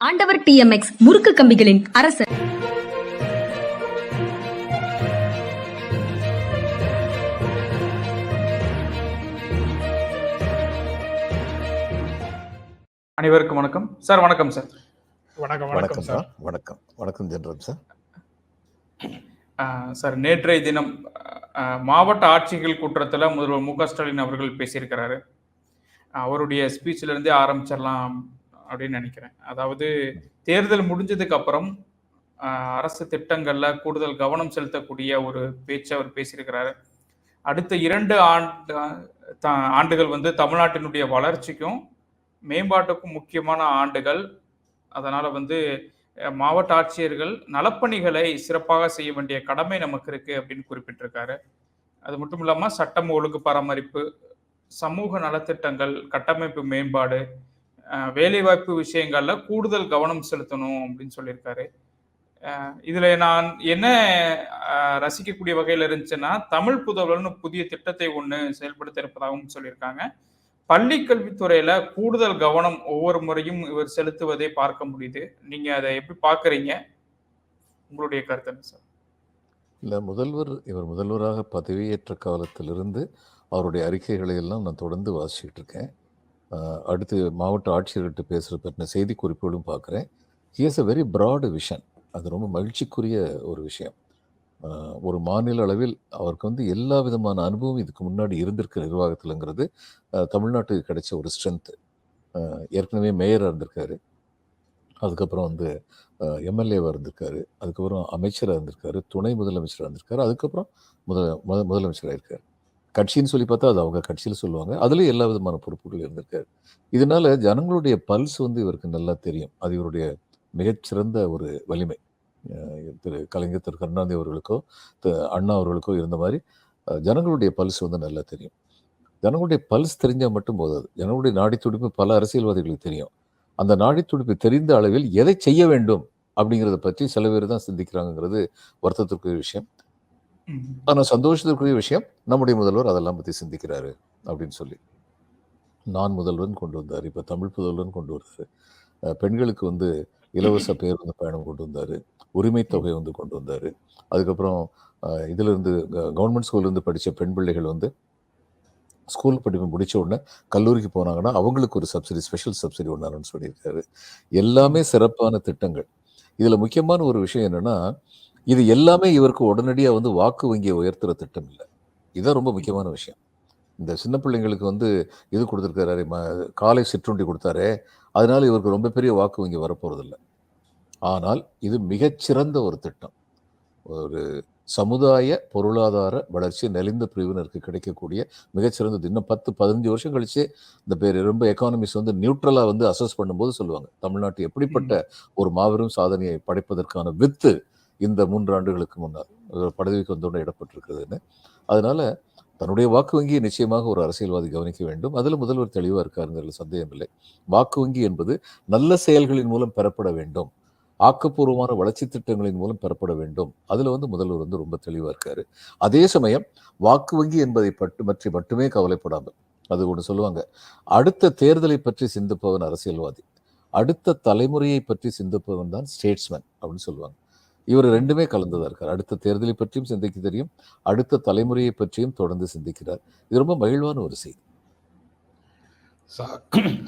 ஆண்டவர் டிஎம்எக்ஸ் முறுக்கு கம்பிகளின் அரசர். அனைவருக்கும் வணக்கம் சார். வணக்கம் சார். வணக்கம் சார். வணக்கம் ஜெனரல் சார். சார், நேற்றைய தினம் மாவட்ட ஆட்சிகள் கூட்டத்தில் முதல்வர் மு.க. ஸ்டாலின் அவர்கள் பேசியிருக்கிறாரு. அவருடைய ஸ்பீச்சில் இருந்தே ஆரம்பிச்சிடலாம் அப்படின்னு நினைக்கிறேன். அதாவது தேர்தல் முடிஞ்சதுக்கு அப்புறம் அரசு திட்டங்கள்ல கூடுதல் கவனம் செலுத்தக்கூடிய ஒரு பேச்சு அவர் பேசியிருக்கிறாரு. அடுத்த 2 ஆண்டுகள் வந்து தமிழ்நாட்டினுடைய வளர்ச்சிக்கும் மேம்பாட்டுக்கும் முக்கியமான ஆண்டுகள். அதனால வந்து மாவட்ட ஆட்சியர்கள் நலப்பணிகளை சிறப்பாக செய்ய வேண்டிய கடமை நமக்கு இருக்கு அப்படின்னு குறிப்பிட்டிருக்காரு. அது மட்டும் இல்லாம சட்டம் ஒழுங்கு பராமரிப்பு, சமூக நலத்திட்டங்கள், கட்டமைப்பு மேம்பாடு, வேலைவாய்ப்பு விஷயங்கள்ல கூடுதல் கவனம் செலுத்தணும் அப்படின்னு சொல்லியிருக்காரு. இதுல நான் என்ன ரசிக்கக்கூடிய வகையில் இருந்துச்சுன்னா, தமிழ் புதல்வர்னு புதிய திட்டத்தை ஒன்று செயல்படுத்த இருப்பதாகவும் சொல்லியிருக்காங்க. பள்ளி கல்வித்துறையில கூடுதல் கவனம் ஒவ்வொரு முறையும் இவர் செலுத்துவதை பார்க்க முடியுது. நீங்க அதை எப்படி பார்க்கறீங்க? உங்களுடைய கருத்து என்ன சார்? இல்லை, இவர் முதல்வராக பதவியேற்ற காலத்திலிருந்து அவருடைய அறிக்கைகளை எல்லாம் நான் தொடர்ந்து வாசிச்சுட்டு இருக்கேன். அடுத்து மாவட்ட ஆட்சியர்கிட்ட பேசுகிற பற்றின செய்தி குறிப்புகளும் பார்க்குறேன். He has a very broad vision. அது ரொம்ப மகிழ்ச்சிக்குரிய ஒரு விஷயம். ஒரு மாநில அளவில் அவருக்கு வந்து எல்லா விதமான அனுபவம் இதுக்கு முன்னாடி இருந்திருக்கு நிர்வாகத்தில்ங்கிறது தமிழ்நாட்டுக்கு கிடைச்ச ஒரு ஸ்ட்ரென்த்து. ஏற்கனவே மேயராக இருந்திருக்காரு, அதுக்கப்புறம் வந்து எம்எல்ஏவாக இருந்திருக்காரு, அதுக்கப்புறம் அமைச்சராக இருந்திருக்காரு, துணை முதலமைச்சராக இருந்திருக்காரு, அதுக்கப்புறம் முதலமைச்சராக இருக்கார். கட்சின்னு சொல்லி பார்த்தா அது அவங்க கட்சியில் சொல்லுவாங்க. அதுலேயும் எல்லா விதமான பொறுப்புகள் இருந்திருக்காரு. இதனால ஜனங்களுடைய பல்ஸ் வந்து இவருக்கு நல்லா தெரியும். அது இவருடைய மிகச்சிறந்த ஒரு வலிமை. திரு கலைஞர், திரு கருணாநிதி அவர்களுக்கோ அண்ணா அவர்களுக்கோ இருந்த மாதிரி ஜனங்களுடைய பல்ஸ் வந்து நல்லா தெரியும். ஜனங்களுடைய பல்ஸ் தெரிஞ்சால் மட்டும் போதாது. ஜனங்களுடைய நாடி துடிப்பு பல அரசியல்வாதிகளுக்கு தெரியும். அந்த நாடி துடிப்பு தெரிந்த அளவில் எதை செய்ய வேண்டும் அப்படிங்கிறத பற்றி சில பேர் தான் சிந்திக்கிறாங்கிறது வருத்தத்திற்குரிய விஷயம். ஆனால் சந்தோஷத்திற்குரிய விஷயம், நம்முடைய முதல்வர் அதெல்லாம் பற்றி சிந்திக்கிறாரு அப்படின்னு சொல்லி நான் முதல்வன் கொண்டு வந்தார். இப்போ தமிழ் புதல்வன் கொண்டு வர்றாரு. பெண்களுக்கு வந்து இலவச பேருந்து பயணம் கொண்டு வந்தார். உரிமை தொகை வந்து கொண்டு வந்தார். அதுக்கப்புறம் இதிலிருந்து கவர்மெண்ட் ஸ்கூல்லேருந்து படித்த பெண் பிள்ளைகள் வந்து ஸ்கூல் படிப்பு முடித்த உடனே கல்லூரிக்கு போனாங்கன்னா அவங்களுக்கு ஒரு சப்சிடி, ஸ்பெஷல் சப்சிடி ஒன்றாருன்னு சொல்லியிருக்காரு. எல்லாமே சிறப்பான திட்டங்கள். இதில் முக்கியமான ஒரு விஷயம் என்னென்னா, இது எல்லாமே இவருக்கு உடனடியாக வந்து வாக்கு வங்கியை உயர்த்துகிற திட்டம் இல்லை. இதுதான் ரொம்ப முக்கியமான விஷயம். இந்த சின்ன பிள்ளைங்களுக்கு வந்து இது கொடுத்துருக்காரு, காலை சிற்றுண்டி கொடுத்தாரு, அதனால இவருக்கு ரொம்ப பெரிய வாக்கு வங்கி வரப்போகிறதில்ல. ஆனால் இது மிகச்சிறந்த ஒரு திட்டம். ஒரு சமுதாய பொருளாதார வளர்ச்சி நெளிந்த பிரிவினருக்கு கிடைக்கக்கூடிய மிகச்சிறந்தது. இன்னும் 10-15 வருஷம் கழிச்சு இந்த பேர் ரொம்ப எக்கானமிஸ் வந்து நியூட்ரலாக வந்து அசஸ் பண்ணும்போது சொல்லுவாங்க, தமிழ்நாட்டு எப்படிப்பட்ட ஒரு மாபெரும் சாதனையை படைப்பதற்கான வித்து இந்த 3 ஆண்டுகளுக்கு முன்னால் பதவிக்கு வந்தோடனே இடப்பட்டிருக்கிறதுன்னு. அதனால தன்னுடைய வாக்கு வங்கியை நிச்சயமாக ஒரு அரசியல்வாதி கவனிக்க வேண்டும். அதில் முதல்வர் தெளிவாக இருக்காருங்கிறதுல சந்தேகம் இல்லை. வாக்கு வங்கி என்பது நல்ல செயல்களின் மூலம் பெறப்பட வேண்டும், ஆக்கப்பூர்வமான வளர்ச்சி திட்டங்களின் மூலம் பெறப்பட வேண்டும். அதில் வந்து முதல்வர் வந்து ரொம்ப தெளிவாக இருக்காரு. அதே சமயம் வாக்கு வங்கி என்பதை பற்றி மட்டுமே கவலைப்படாமல், அது ஒன்று சொல்லுவாங்க, அடுத்த தேர்தலை பற்றி சிந்திப்பவன் அரசியல்வாதி, அடுத்த தலைமுறையை பற்றி சிந்திப்பவன் தான் ஸ்டேட்ஸ்மேன் அப்படின்னு சொல்லுவாங்க. இவர் ரெண்டுமே கலந்துதான் இருக்கார். அடுத்த தேர்தலை பற்றியும் சிந்திக்க தெரியும், அடுத்த தலைமுறையை பற்றியும் தொடர்ந்து சிந்திக்கிறார். இது ரொம்ப மகிழ்வான ஒரு செய்தி.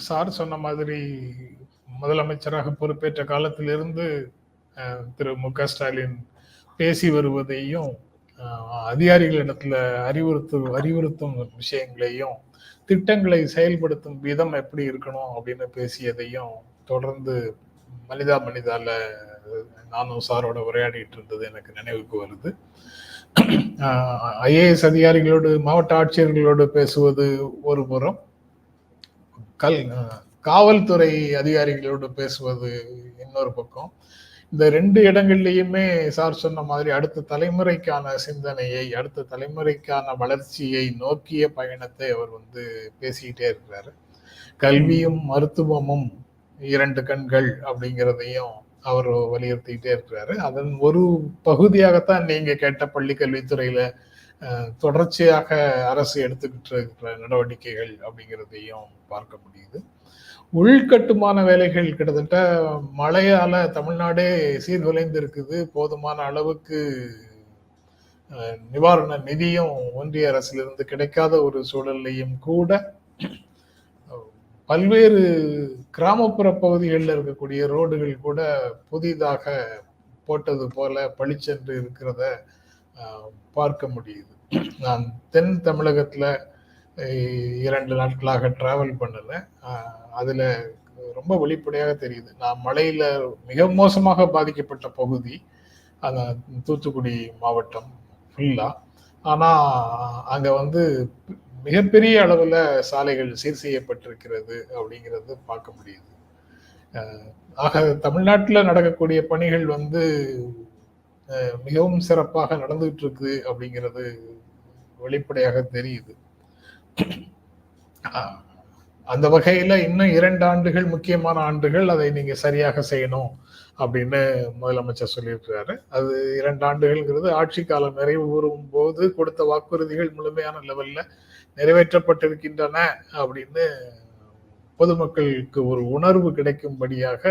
சார் சொன்ன மாதிரி முதலமைச்சராக பொறுப்பேற்ற காலத்திலிருந்து திரு மு.க. ஸ்டாலின் பேசி வருவதையும், அதிகாரிகளிடத்துல அறிவுறுத்தும் விஷயங்களையும், திட்டங்களை செயல்படுத்தும் விதம் எப்படி இருக்கணும் அப்படின்னு பேசியதையும் தொடர்ந்து மனிதால நானும் சாரோட உரையாடிட்டு இருந்தது எனக்கு நினைவுக்கு வருது. ஐஏஎஸ் அதிகாரிகளோடு, மாவட்ட ஆட்சியர்களோடு பேசுவது ஒரு புறம், காவல்துறை அதிகாரிகளோடு பேசுவது இன்னொரு பக்கம். இந்த 2 இடங்கள்லையுமே சார் சொன்ன மாதிரி அடுத்த தலைமுறைக்கான சிந்தனையை, அடுத்த தலைமுறைக்கான வளர்ச்சியை நோக்கிய பயணத்தை அவர் வந்து பேசிக்கிட்டே இருக்கிறாரு. கல்வியும் மருத்துவமும் 2 கண்கள் அப்படிங்கிறதையும் அவர் வலியுறுத்திக்கிட்டே இருக்கிறாரு. அதன் ஒரு பகுதியாகத்தான் நீங்க கேட்ட பள்ளி கல்வித்துறையில தொடர்ச்சியாக அரசு எடுத்துக்கிட்டு இருக்கிற நடவடிக்கைகள் அப்படிங்கிறதையும் பார்க்க முடியுது. உள்கட்டுமான வேலைகள் கிட்டத்தட்ட மழையால தமிழ்நாடே சீர்குலைந்து இருக்குது. போதுமான அளவுக்கு நிவாரண நிதியும் ஒன்றிய அரசிலிருந்து கிடைக்காத ஒரு சூழல்லையும் கூட பல்வேறு கிராமப்புற பகுதிகளில் இருக்கக்கூடிய ரோடுகள் கூட புதிதாக போட்டது போல பளிச்சென்று இருக்கிறத பார்க்க முடியுது. நான் தென் தமிழகத்துல 2 நாட்களாக டிராவல் பண்ணல. அதுல ரொம்ப வெளிப்படையாக தெரியுது. நான் மழையில மிக மோசமாக பாதிக்கப்பட்ட பகுதி அந்த தூத்துக்குடி மாவட்டம் ஃபுல்லா. ஆனா அங்க வந்து மிகப்பெரிய அளவுல சாலைகள் சீர் செய்யப்பட்டிருக்கிறது அப்படிங்கிறது பார்க்க முடியுது. ஆக தமிழ்நாட்டில் நடக்கக்கூடிய பணிகள் வந்து மிகவும் சிறப்பாக நடந்துகிட்டு இருக்கு அப்படிங்கிறது வெளிப்படையாக தெரியுது. அந்த வகையில இன்னும் 2 ஆண்டுகள் முக்கியமான ஆண்டுகள், அதை நீங்க சரியாக செய்யணும் அப்படின்னு முதலமைச்சர் சொல்லியிருக்கிறாரு. அது 2 ஆண்டுகள்ங்கிறது ஆட்சி காலம் நிறைவு கூறும் போது கொடுத்த வாக்குறுதிகள் முழுமையான லெவல்ல நிறைவேற்றப்பட்டிருக்கின்றன அப்படின்னு பொதுமக்களுக்கு ஒரு உணர்வு கிடைக்கும்படியாக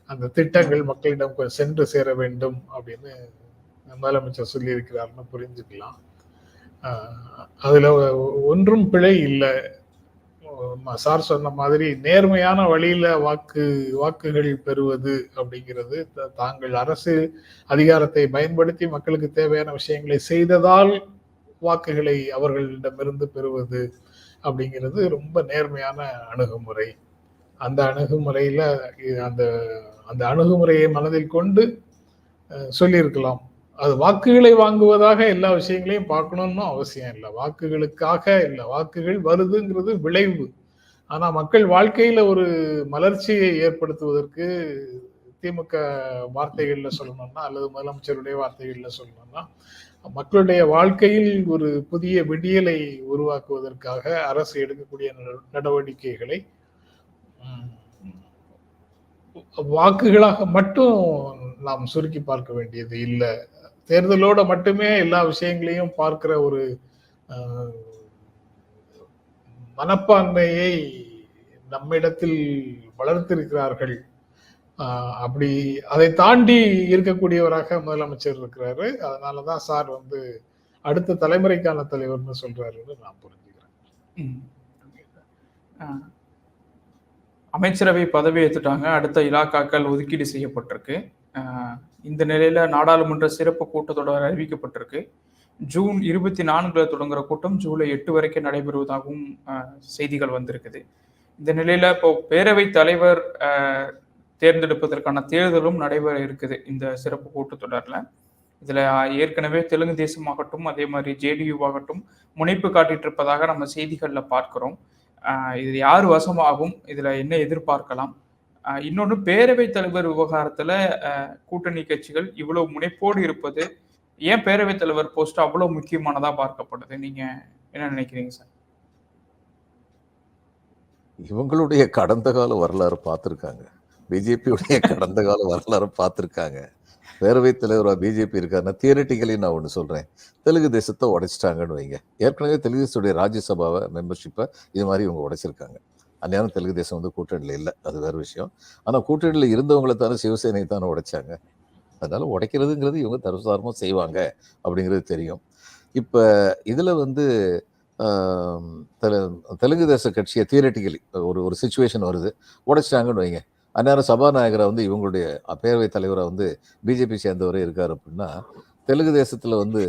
அந்த திட்டங்கள் மக்களிடம் சென்று சேர வேண்டும் அப்படின்னு முதலமைச்சர் சொல்லியிருக்கிறார்னு புரிஞ்சுக்கலாம். அதுல ஒன்றும் பிழை இல்லை. சார் சொன்ன மாதிரி நேர்மையான வழியில வாக்குகள் பெறுவது அப்படிங்கிறது, தாங்கள் அரசு அதிகாரத்தை பயன்படுத்தி மக்களுக்கு தேவையான விஷயங்களை செய்ததால் வாக்குகளை அவர்களிடமிருந்து பெறுவது அப்படிங்கிறது ரொம்ப நேர்மையான அணுகுமுறை. அந்த அணுகுமுறையில அந்த அணுகுமுறையை மனதில் கொண்டு சொல்லியிருக்கலாம். அது வாக்குகளை வாங்குவதாக எல்லா விஷயங்களையும் பார்க்கணும்னு அவசியம் இல்லை. வாக்குகளுக்காக இல்லை, வாக்குகள் வருதுங்கிறது விளைவு. ஆனா மக்கள் வாழ்க்கையில ஒரு மலர்ச்சியை ஏற்படுத்துவதற்கு திமுக வார்த்தைகள்ல சொல்லணும்னா, அல்லது முதலமைச்சருடைய வார்த்தைகள்ல சொல்லணும்னா, மக்களுடைய வாழ்க்கையில் ஒரு புதிய விடியலை உருவாக்குவதற்காக அரசு எடுக்கக்கூடிய நடவடிக்கைகளை வாக்குகளாக மட்டும் நாம் சுருக்கி பார்க்க வேண்டியது இல்லை. தேர்தலோட மட்டுமே எல்லா விஷயங்களையும் பார்க்கிற ஒரு மனப்பான்மையை நம்மிடத்தில் வளர்த்திருக்கிறார்கள். அப்படி அதை தாண்டி இருக்கக்கூடியவராக முதலமைச்சர் இருக்கிறாரு. அதனாலதான் சார் வந்து அடுத்த தலைமுறைக்கான தலைவர்னு சொல்றாருன்னு நான் புரிஞ்சுக்கிறேன். அமைச்சரவை பதவி ஏற்றுட்டாங்க. அடுத்த இலாக்காக்கள் ஒதுக்கீடு செய்யப்பட்டிருக்கு. இந்த நிலையில நாடாளுமன்ற சிறப்பு கூட்டத்தொடர் அறிவிக்கப்பட்டிருக்கு. ஜூன் 24 தொடங்குற கூட்டம் ஜூலை 8 வரைக்கும் நடைபெறுவதாகவும் செய்திகள் வந்திருக்குது. இந்த நிலையில இப்போ பேரவைத் தலைவர் தேர்ந்தெடுப்பதற்கான தேர்தலும் நடைபெற இருக்குது இந்த சிறப்பு கூட்டத்தொடர்ல. இதுல ஏற்கனவே தெலுங்கு தேசமாகட்டும், அதே மாதிரி ஜேடியூவாகட்டும் முனைப்பு காட்டிட்டு இருப்பதாக நம்ம செய்திகள்ல பார்க்கிறோம். இது யார் வசமாகும், இதுல என்ன எதிர்பார்க்கலாம்? இன்னொன்று, பேரவைத் தலைவர் விவகாரத்துல கூட்டணி கட்சிகள் இவ்வளவு முனைப்போடு இருப்பது ஏன் பேரவைத் தலைவர் போஸ்ட் அவ்வளவு முக்கியமானதா பார்க்கப்படுது? நீங்க என்ன நினைக்கிறீங்க சார்? இவங்களுடைய கடந்த கால வரலாறு பார்த்துருக்காங்க. பிஜேபியுடைய கடந்த கால வரலாறு பார்த்துருக்காங்க. பேரவைத் தலைவராக பிஜேபி இருக்காருன்னா தியரிட்டிக்கலி நான் ஒன்று சொல்கிறேன், தெலுங்கு தேசத்தை உடைச்சிட்டாங்கன்னு வைங்க. ஏற்கனவே தெலுங்கு தேசத்துடைய ராஜ்யசபாவை மெம்பர்ஷிப்பை இது மாதிரி இவங்க உடைச்சிருக்காங்க. அந்நேரம் தெலுங்கு தேசம் வந்து கூட்டணியில் இல்லை, அது வேறு விஷயம். ஆனால் கூட்டணியில் இருந்தவங்களை தானே சிவசேனை தானே உடைச்சாங்க. அதனால உடைக்கிறதுங்கிறது இவங்க தரசாரமாக செய்வாங்க அப்படிங்கிறது தெரியும். இப்போ இதில் வந்து தெலுங்கு தேச கட்சியை தியரிட்டிக்கலி ஒரு சுச்சுவேஷன் வருது, உடைச்சிட்டாங்கன்னு வைங்க. அந்நேரம் சபாநாயகரை வந்து இவங்களுடைய பேரவைத் தலைவராக வந்து பிஜேபி சேர்ந்தவரே இருக்கார் அப்படின்னா, தெலுங்கு தேசத்தில் வந்து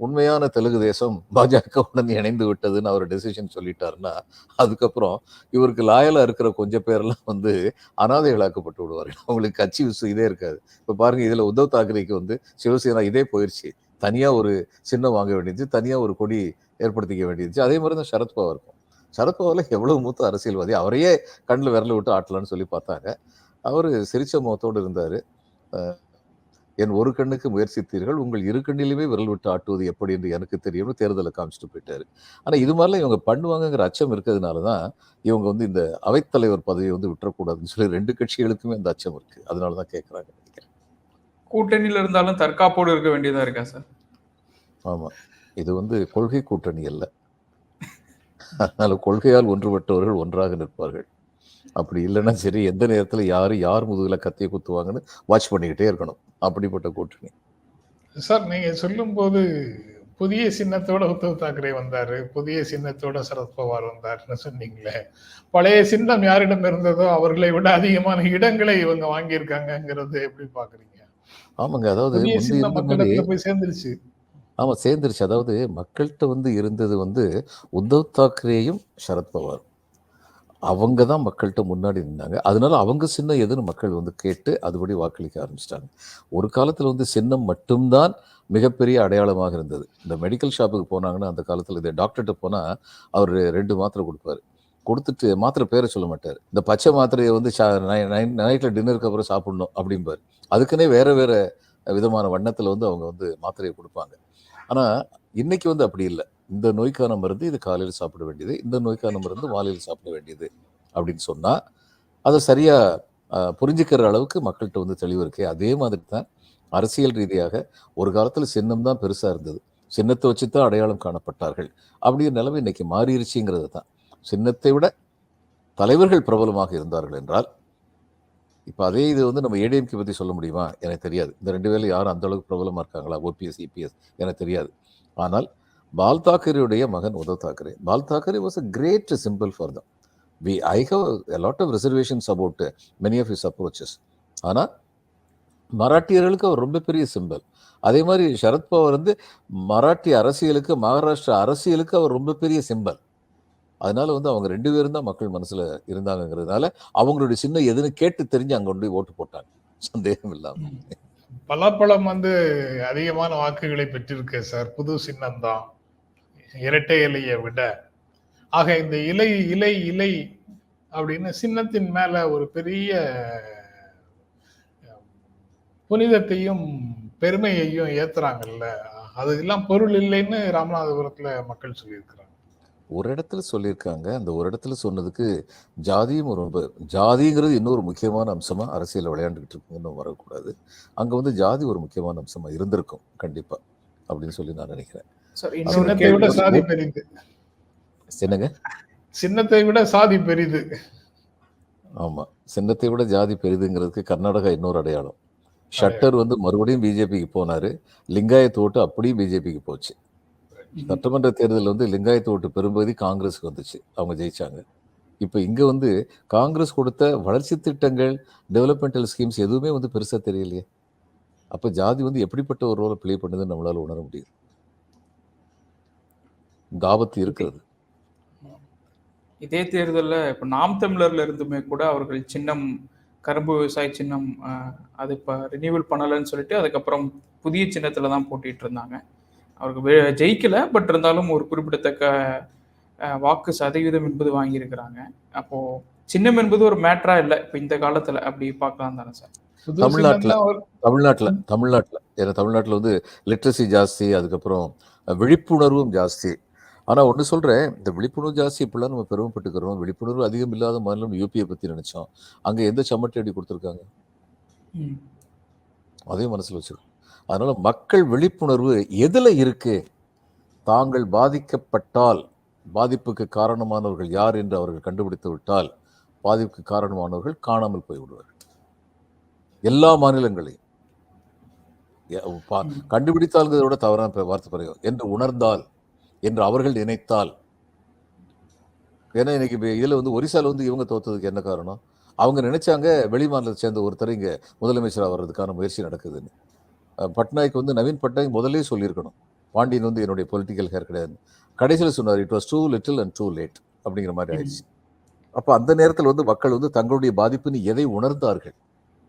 உண்மையான தெலுங்கு தேசம் பாஜகவுடன் இணைந்து விட்டதுன்னு அவர் டெசிஷன் சொல்லிட்டாருன்னா, அதுக்கப்புறம் இவருக்கு லாயலாக இருக்கிற கொஞ்சம் பேரெல்லாம் வந்து அனாதைகளாக்கப்பட்டு விடுவார்கள். அவங்களுக்கு கட்சி இதே இருக்காது. இப்போ பாருங்க, இதில் உத்தவ் தாக்கரேக்கு வந்து சிவசேனா இதே போயிடுச்சு. தனியாக ஒரு சின்னம் வாங்க வேண்டியது, தனியாக ஒரு கொடி ஏற்படுத்திக்க வேண்டியது. அதே மாதிரி தான் சரத்பவாருக்கும். சரத்பவாரில் எவ்வளவு மூத்த அரசியல்வாதி, அவரையே கண்ணில் விரல விட்டு ஆட்டலான்னு சொல்லி பார்த்தாங்க. அவர் சிரிச்ச முகத்தோடு இருந்தார். என் ஒரு கண்ணுக்கு முயற்சித்தீர்கள், உங்கள் இரு கண்ணிலுமே விரல் விட்டு ஆட்டுவது எப்படி என்று எனக்கு தெரியும்னு தேர்தலை காமிச்சிட்டு போயிட்டாரு. ஆனால் இது மாதிரிலாம் இவங்க பண்ணுவாங்கங்கிற அச்சம் இருக்கிறதுனால தான் இவங்க வந்து இந்த அவைத்தலைவர் பதவியை வந்து விட்டுறக்கூடாதுன்னு சொல்லி 2 கட்சிகளுக்குமே அந்த அச்சம் இருக்கு. அதனால தான் கேட்குறாங்க. கூட்டணியில் இருந்தாலும் தற்காப்போடு இருக்க வேண்டியதா இருக்கா சார்? ஆமாம், இது வந்து கொள்கை கூட்டணி அல்ல. அதனால கொள்கையால் ஒன்றுபட்டவர்கள் ஒன்றாக நிற்பார்கள். அப்படி இல்லைன்னா சரி, எந்த நேரத்தில் யார் முதுகில் கத்தியை குத்துவாங்கன்னு வாட்ச் பண்ணிக்கிட்டே இருக்கணும். அப்படிப்பட்ட கூட்டணி. சார் நீங்க சொல்லும்போது புதிய சின்னத்தோட உத்தவ் தாக்கரே வந்தாரு, புதிய சின்னத்தோட சரத்பவார் வந்தாருன்னு சொன்னீங்களே. பழைய சின்னம் யாரிடம் இருந்ததோ அவர்களை விட அதிகமான இடங்களை இவங்க வாங்கியிருக்காங்கங்கிறது எப்படி பாக்குறீங்க? ஆமாங்க. அதாவது புதிய முந்தி சின்னம் இருந்த மாதிரி மக்களிடத்துல போய் சேர்ந்துருச்சு. ஆமாம் சேர்ந்துருச்சு. அதாவது மக்கள்கிட்ட இருந்தது உத்தவ் தாக்கரேயும் சரத்பவார். அவங்க தான் மக்கள்கிட்ட முன்னாடி நின்னாங்க. அதனால அவங்க சின்னம் எதுன்னு மக்கள் கேட்டு அதுபடி வாக்களிக்க ஆரம்பிச்சிட்டாங்க. ஒரு காலத்தில் சின்னம் மட்டும்தான் மிகப்பெரிய அடையாளமாக இருந்தது. இந்த மெடிக்கல் ஷாப்புக்கு போனாங்கன்னா அந்த காலத்தில் இந்த டாக்டர்கிட்ட போனால் அவர் 2 மாத்திரை கொடுப்பாரு. கொடுத்துட்டு மாத்திரை பேரை சொல்ல மாட்டார். இந்த பச்சை மாத்திரையை நைட்டில் டின்னருக்கு அப்புறம் சாப்பிடணும் அப்படிம்பார். அதுக்குன்னே வேற வேற விதமான வண்ணத்தில் அவங்க மாத்திரையை கொடுப்பாங்க. ஆனால் இன்னைக்கு அப்படி இல்லை. இந்த நோய்க்கான மருந்து இது காலையில் சாப்பிட வேண்டியது, இந்த நோய்க்கான மருந்து மாலையில் சாப்பிட வேண்டியது அப்படின்னு சொன்னால் அதை சரியாக புரிஞ்சுக்கிற அளவுக்கு மக்கள்கிட்ட தெளிவு இருக்கு. அதே மாதிரி தான் அரசியல் ரீதியாக ஒரு காலத்தில் சின்னம் தான் பெருசாக இருந்தது. சின்னத்தை வச்சு தான் அடையாளம் காணப்பட்டார்கள். அப்படிங்கிற நிலைமை இன்னைக்கு மாறிடுச்சுங்கிறது தான். சின்னத்தை விட தலைவர்கள் பிரபலமாக இருந்தார்கள் என்றால், இப்போ அதே இது நம்ம ஏடிஎம்கே பற்றி சொல்ல முடியுமா? எனக்கு தெரியாது. இந்த 2 பேரில் யாரும் அந்த அளவுக்கு பிரபலமாக இருக்காங்களா? ஓபிஎஸ் இபிஎஸ் எனக்கு தெரியாது. ஆனால் பால் தாக்கரேயுடைய மகன் Uddhav Thackeray, Bal Thackeray was a great symbol for them. I have a lot of reservations about many of his approaches. ஆனால் மராட்டியர்களுக்கு அவர் ரொம்ப பெரிய சிம்பல். அதே மாதிரி சரத்பவார் மராட்டிய அரசியலுக்கு, மகாராஷ்டிரா அரசியலுக்கு அவர் ரொம்ப பெரிய சிம்பல். அதனால அவங்க 2 பேரும் தான் மக்கள் மனசுல இருந்தாங்கிறதுனால அவங்களுடைய சின்னம் எதுன்னு கேட்டு தெரிஞ்சு அங்க கொண்டு ஓட்டு போட்டாங்க, சந்தேகம் இல்லாம. பலாப்பழம் அதிகமான வாக்குகளை பெற்றிருக்கு சார். புது சின்னம் தான், இரட்டை இலையை விட. ஆக இந்த இலை இலை இலை அப்படின்னு சின்னத்தின் மேல ஒரு பெரிய புனிதத்தையும் பெருமையையும் ஏத்துறாங்கல்ல, அதெல்லாம் பொருள் இல்லைன்னு ராமநாதபுரத்துல மக்கள் சொல்லியிருக்கிறாங்க. ஒரு இடத்துல சொல்லியிருக்காங்க. அந்த ஒரு இடத்துல சொன்னதுக்கு ஜாதியும் ஜாதிங்கிறது இன்னொரு முக்கியமான அம்சமா அரசியல் விளையாண்டுக்கிட்டு இருக்குன்னு வரக்கூடாது. அங்க ஜாதி ஒரு முக்கியமான அம்சமா இருந்திருக்கும் கண்டிப்பா அப்படின்னு சொல்லி நான் நினைக்கிறேன். சின்னத்தை விட சாதி பெரிது. என்னங்க? சின்னத்தை விட சாதி பெரிது. ஆமா, சின்னத்தை விட ஜாதி பெரிதுங்கிறதுக்கு கர்நாடகா இன்னொரு அடையாளம். ஷட்டர் மறுபடியும் பிஜேபிக்கு போனாரு. லிங்காயத்து ஓட்டு அப்படியே பிஜேபிக்கு போச்சு. சட்டமன்ற தேர்தலில் லிங்காயத்து ஓட்டு பெரும்பகுதி காங்கிரஸுக்கு வந்துச்சு, அவங்க ஜெயிச்சாங்க. இப்போ இங்கே காங்கிரஸ் கொடுத்த வளர்ச்சி திட்டங்கள், டெவலப்மெண்டல் ஸ்கீம்ஸ் எதுவுமே பெருசாக தெரியலையே. அப்போ ஜாதி எப்படிப்பட்ட ஒரு ரோலை ப்ளே பண்ணுதுன்னு நம்மளால உணர முடியுது. இந்த ஆபத்து இருக்கிறது. இதே தேர்தலில் இப்போ நாம் தமிழர்ல இருந்துமே கூட அவர்கள் சின்னம், கரும்பு விவசாய சின்னம், அது இப்போ ரினியூவல் பண்ணலைன்னு சொல்லிட்டு அதுக்கப்புறம் புதிய சின்னத்தில் தான் போட்டிட்டு இருந்தாங்க. அவருக்கு ஜெயிக்கல, பட் இருந்தாலும் ஒரு குறிப்பிடத்தக்க வாக்கு சதவீதம் என்பது வாங்கியிருக்கிறாங்க. அப்போ சின்னம் என்பது ஒரு மேட்டரா இல்லை இப்போ இந்த காலத்துல, அப்படி பார்க்கலாம் தானே சார்? தமிழ்நாட்டில் லிட்ரஸி ஜாஸ்தி, அதுக்கப்புறம் விழிப்புணர்வும் ஜாஸ்தி. ஆனால் ஒன்று சொல்கிறேன், இந்த விழிப்புணர்வு ஜாஸ்தி இப்படிலாம் நம்ம பெருமைப்பட்டுக்கிறோம். விழிப்புணர்வு அதிகம் இல்லாத மாநிலம் யூபியை பற்றி நினச்சோம். அங்கே எந்த சம்மட்டி அடி கொடுத்துருக்காங்க, அதையும் மனசில் வச்சுருக்கோம். அதனால் மக்கள் விழிப்புணர்வு எதில் இருக்கு? தாங்கள் பாதிக்கப்பட்டால், பாதிப்புக்கு காரணமானவர்கள் யார் என்று அவர்கள் கண்டுபிடித்து விட்டால், பாதிப்புக்கு காரணமானவர்கள் காணாமல் போய்விடுவார்கள். எல்லா மாநிலங்களையும் கண்டுபிடித்தால்கிறத விட தவறான வார்த்தை பறையும் என்று உணர்ந்தால், என்று அவர்கள் நினைத்தால். ஏன்னா இன்னைக்கு இதில் ஒரிசாவில் இவங்க தோத்ததுக்கு என்ன காரணம்? அவங்க நினைச்சாங்க வெளி மாநிலத்தை சேர்ந்த ஒருத்தர் இங்கே முதலமைச்சராக வர்றதுக்கான முயற்சி நடக்குதுன்னு. பட்நாயக் நவீன் பட்நாயக் முதலே சொல்லியிருக்கணும், பாண்டியன் என்னுடைய பொலிட்டிக்கல் ஹேர் கிடையாது. கடைசியில் சொன்னார், it was too little and too late அப்படிங்கிற மாதிரி ஆயிடுச்சு. அப்போ அந்த நேரத்தில் மக்கள் தங்களுடைய பாதிப்புன்னு எதை உணர்ந்தார்கள்,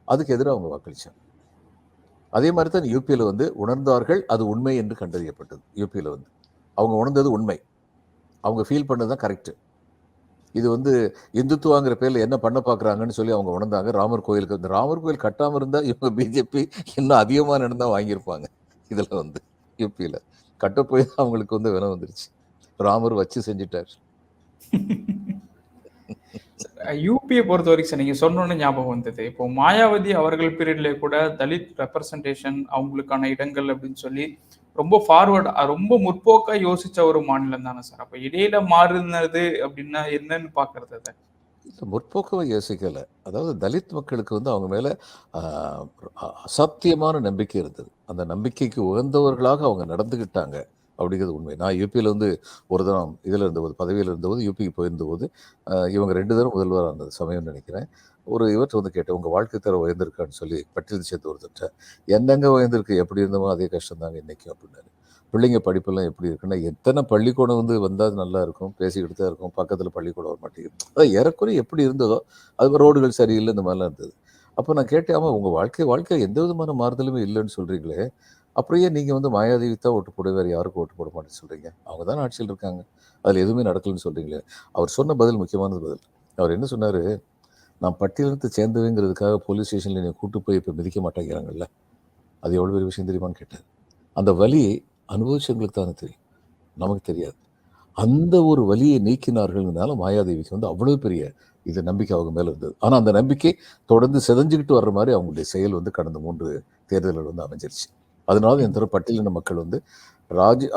அதுக்கு எதிராக அவங்க வாக்களிச்சாங்க. அதே மாதிரி தான் யூபியில் உணர்ந்தார்கள், அது உண்மை என்று கண்டறியப்பட்டது. யூபியில் அவங்க உணர்ந்தது உண்மை, அவங்க ஃபீல் பண்ணது தான் கரெக்டு. இது இந்துத்துவாங்கிற பேரில் என்ன பண்ண பார்க்குறாங்கன்னு சொல்லி அவங்க உணர்ந்தாங்க. ராமர் கோயிலுக்கு இந்த ராமர் கோயில் கட்டாமல் இருந்தால் இவங்க பிஜேபி இன்னும் அதிகமாக நடந்தால் வாங்கியிருப்பாங்க. இதில் யூபியில் கட்ட போய் அவங்களுக்கு வினம் வந்துருச்சு. ராமர் வச்சு செஞ்சுட்டார். யூபியை பொறுத்த வரைக்கும் சார், நீங்கள் சொன்னோன்னு ஞாபகம் வந்தது. இப்போ மாயாவதி அவர்கள் பீரியட்ல கூட தலித் ரெப்ரசன்டேஷன், அவங்களுக்கான இடங்கள் அப்படின்னு சொல்லி ரொம்ப ஃபார்வர்ட், ரொம்ப முற்போக்கா யோசிச்ச ஒரு மாநிலம் தானே சார். அப்போ இடையில மாறுனது அப்படின்னா என்னன்னு பாக்குறது? முற்போக்கவை யோசிக்கல. அதாவது தலித் மக்களுக்கு வந்து அவங்க மேல ஆ, அசாத்தியமான நம்பிக்கை இருந்தது. அந்த நம்பிக்கைக்கு உகந்தவர்களாக அவங்க நடந்துக்கிட்டாங்க அப்படிங்கிறது உண்மை. நான் யூபியில் வந்து ஒரு தரம் இதில் இருந்தபோது, பதவியில் இருந்தபோது, யூபிக்கு போயிருந்தபோது இவங்க 2 தரம் முதல்வராக இருந்தது சமயம்னு நினைக்கிறேன். ஒரு இவர்கிட்ட வந்து கேட்டேன், உங்கள் வாழ்க்கை தரம் உயர்ந்திருக்கான்னு சொல்லி பட்டியல் சேர்த்து ஒருத்தர்கிட்ட. என்னங்க உயர்ந்திருக்கு, எப்படி இருந்தமோ அதே கஷ்டம் தாங்க இன்றைக்கும் அப்படின்னாரு. பிள்ளைங்க படிப்பெல்லாம் எப்படி இருக்குன்னா, எத்தனை பள்ளிக்கூடம் வந்து வந்தால் நல்லா இருக்கும், பேசிக்கிட்டு தான் இருக்கும், பக்கத்தில் பள்ளிக்கூடம் வர மாட்டேங்குது. அதான் ஏறக்குறைய எப்படி இருந்ததோ அது ரோடுகள் சரியில்லை, இந்த மாதிரிலாம் இருந்தது. அப்போ நான் கேட்டேன், ஆமாம் உங்கள் வாழ்க்கை எந்த விதமான மாறுதலுமே இல்லைன்னு சொல்கிறீங்களே, அப்புறம் ஏன் நீங்கள் வந்து மாயாதேவி தான் ஓட்டு போட, வேறு யாருக்கும் ஓட்டு போட மாட்டேன்னு சொல்கிறீங்க? அவங்க தான் ஆட்சியில் இருக்காங்க, அதில் எதுவுமே நடக்கலன்னு சொல்கிறீங்களே. அவர் சொன்ன பதில் முக்கியமானது பதில். அவர் என்ன சொன்னார், நான் பட்டியலினத்தை சேர்ந்தவங்கிறதுக்காக போலீஸ் ஸ்டேஷனில் என்னை கூட்டு போய் இப்போ மிதிக்க மாட்டேங்கிறாங்கல்ல, அது எவ்வளோ பெரிய விஷயம் தெரியுமான்னு கேட்டார். அந்த வலியை அனுபவிச்சவங்களுக்கு தானே தெரியும், நமக்கு தெரியாது. அந்த ஒரு வலியை நீக்கினார்கள்னால மாயாதேவிக்கு வந்து அவ்வளோ பெரிய இது நம்பிக்கை அவங்க மேலே இருந்தது. ஆனால் அந்த நம்பிக்கை தொடர்ந்து செதஞ்சுக்கிட்டு வர்ற மாதிரி அவங்களுடைய செயல் வந்து கடந்த 3 தேர்தல்கள் வந்து அமைஞ்சிருச்சு. அதனால என் தர பட்டியலின மக்கள் வந்து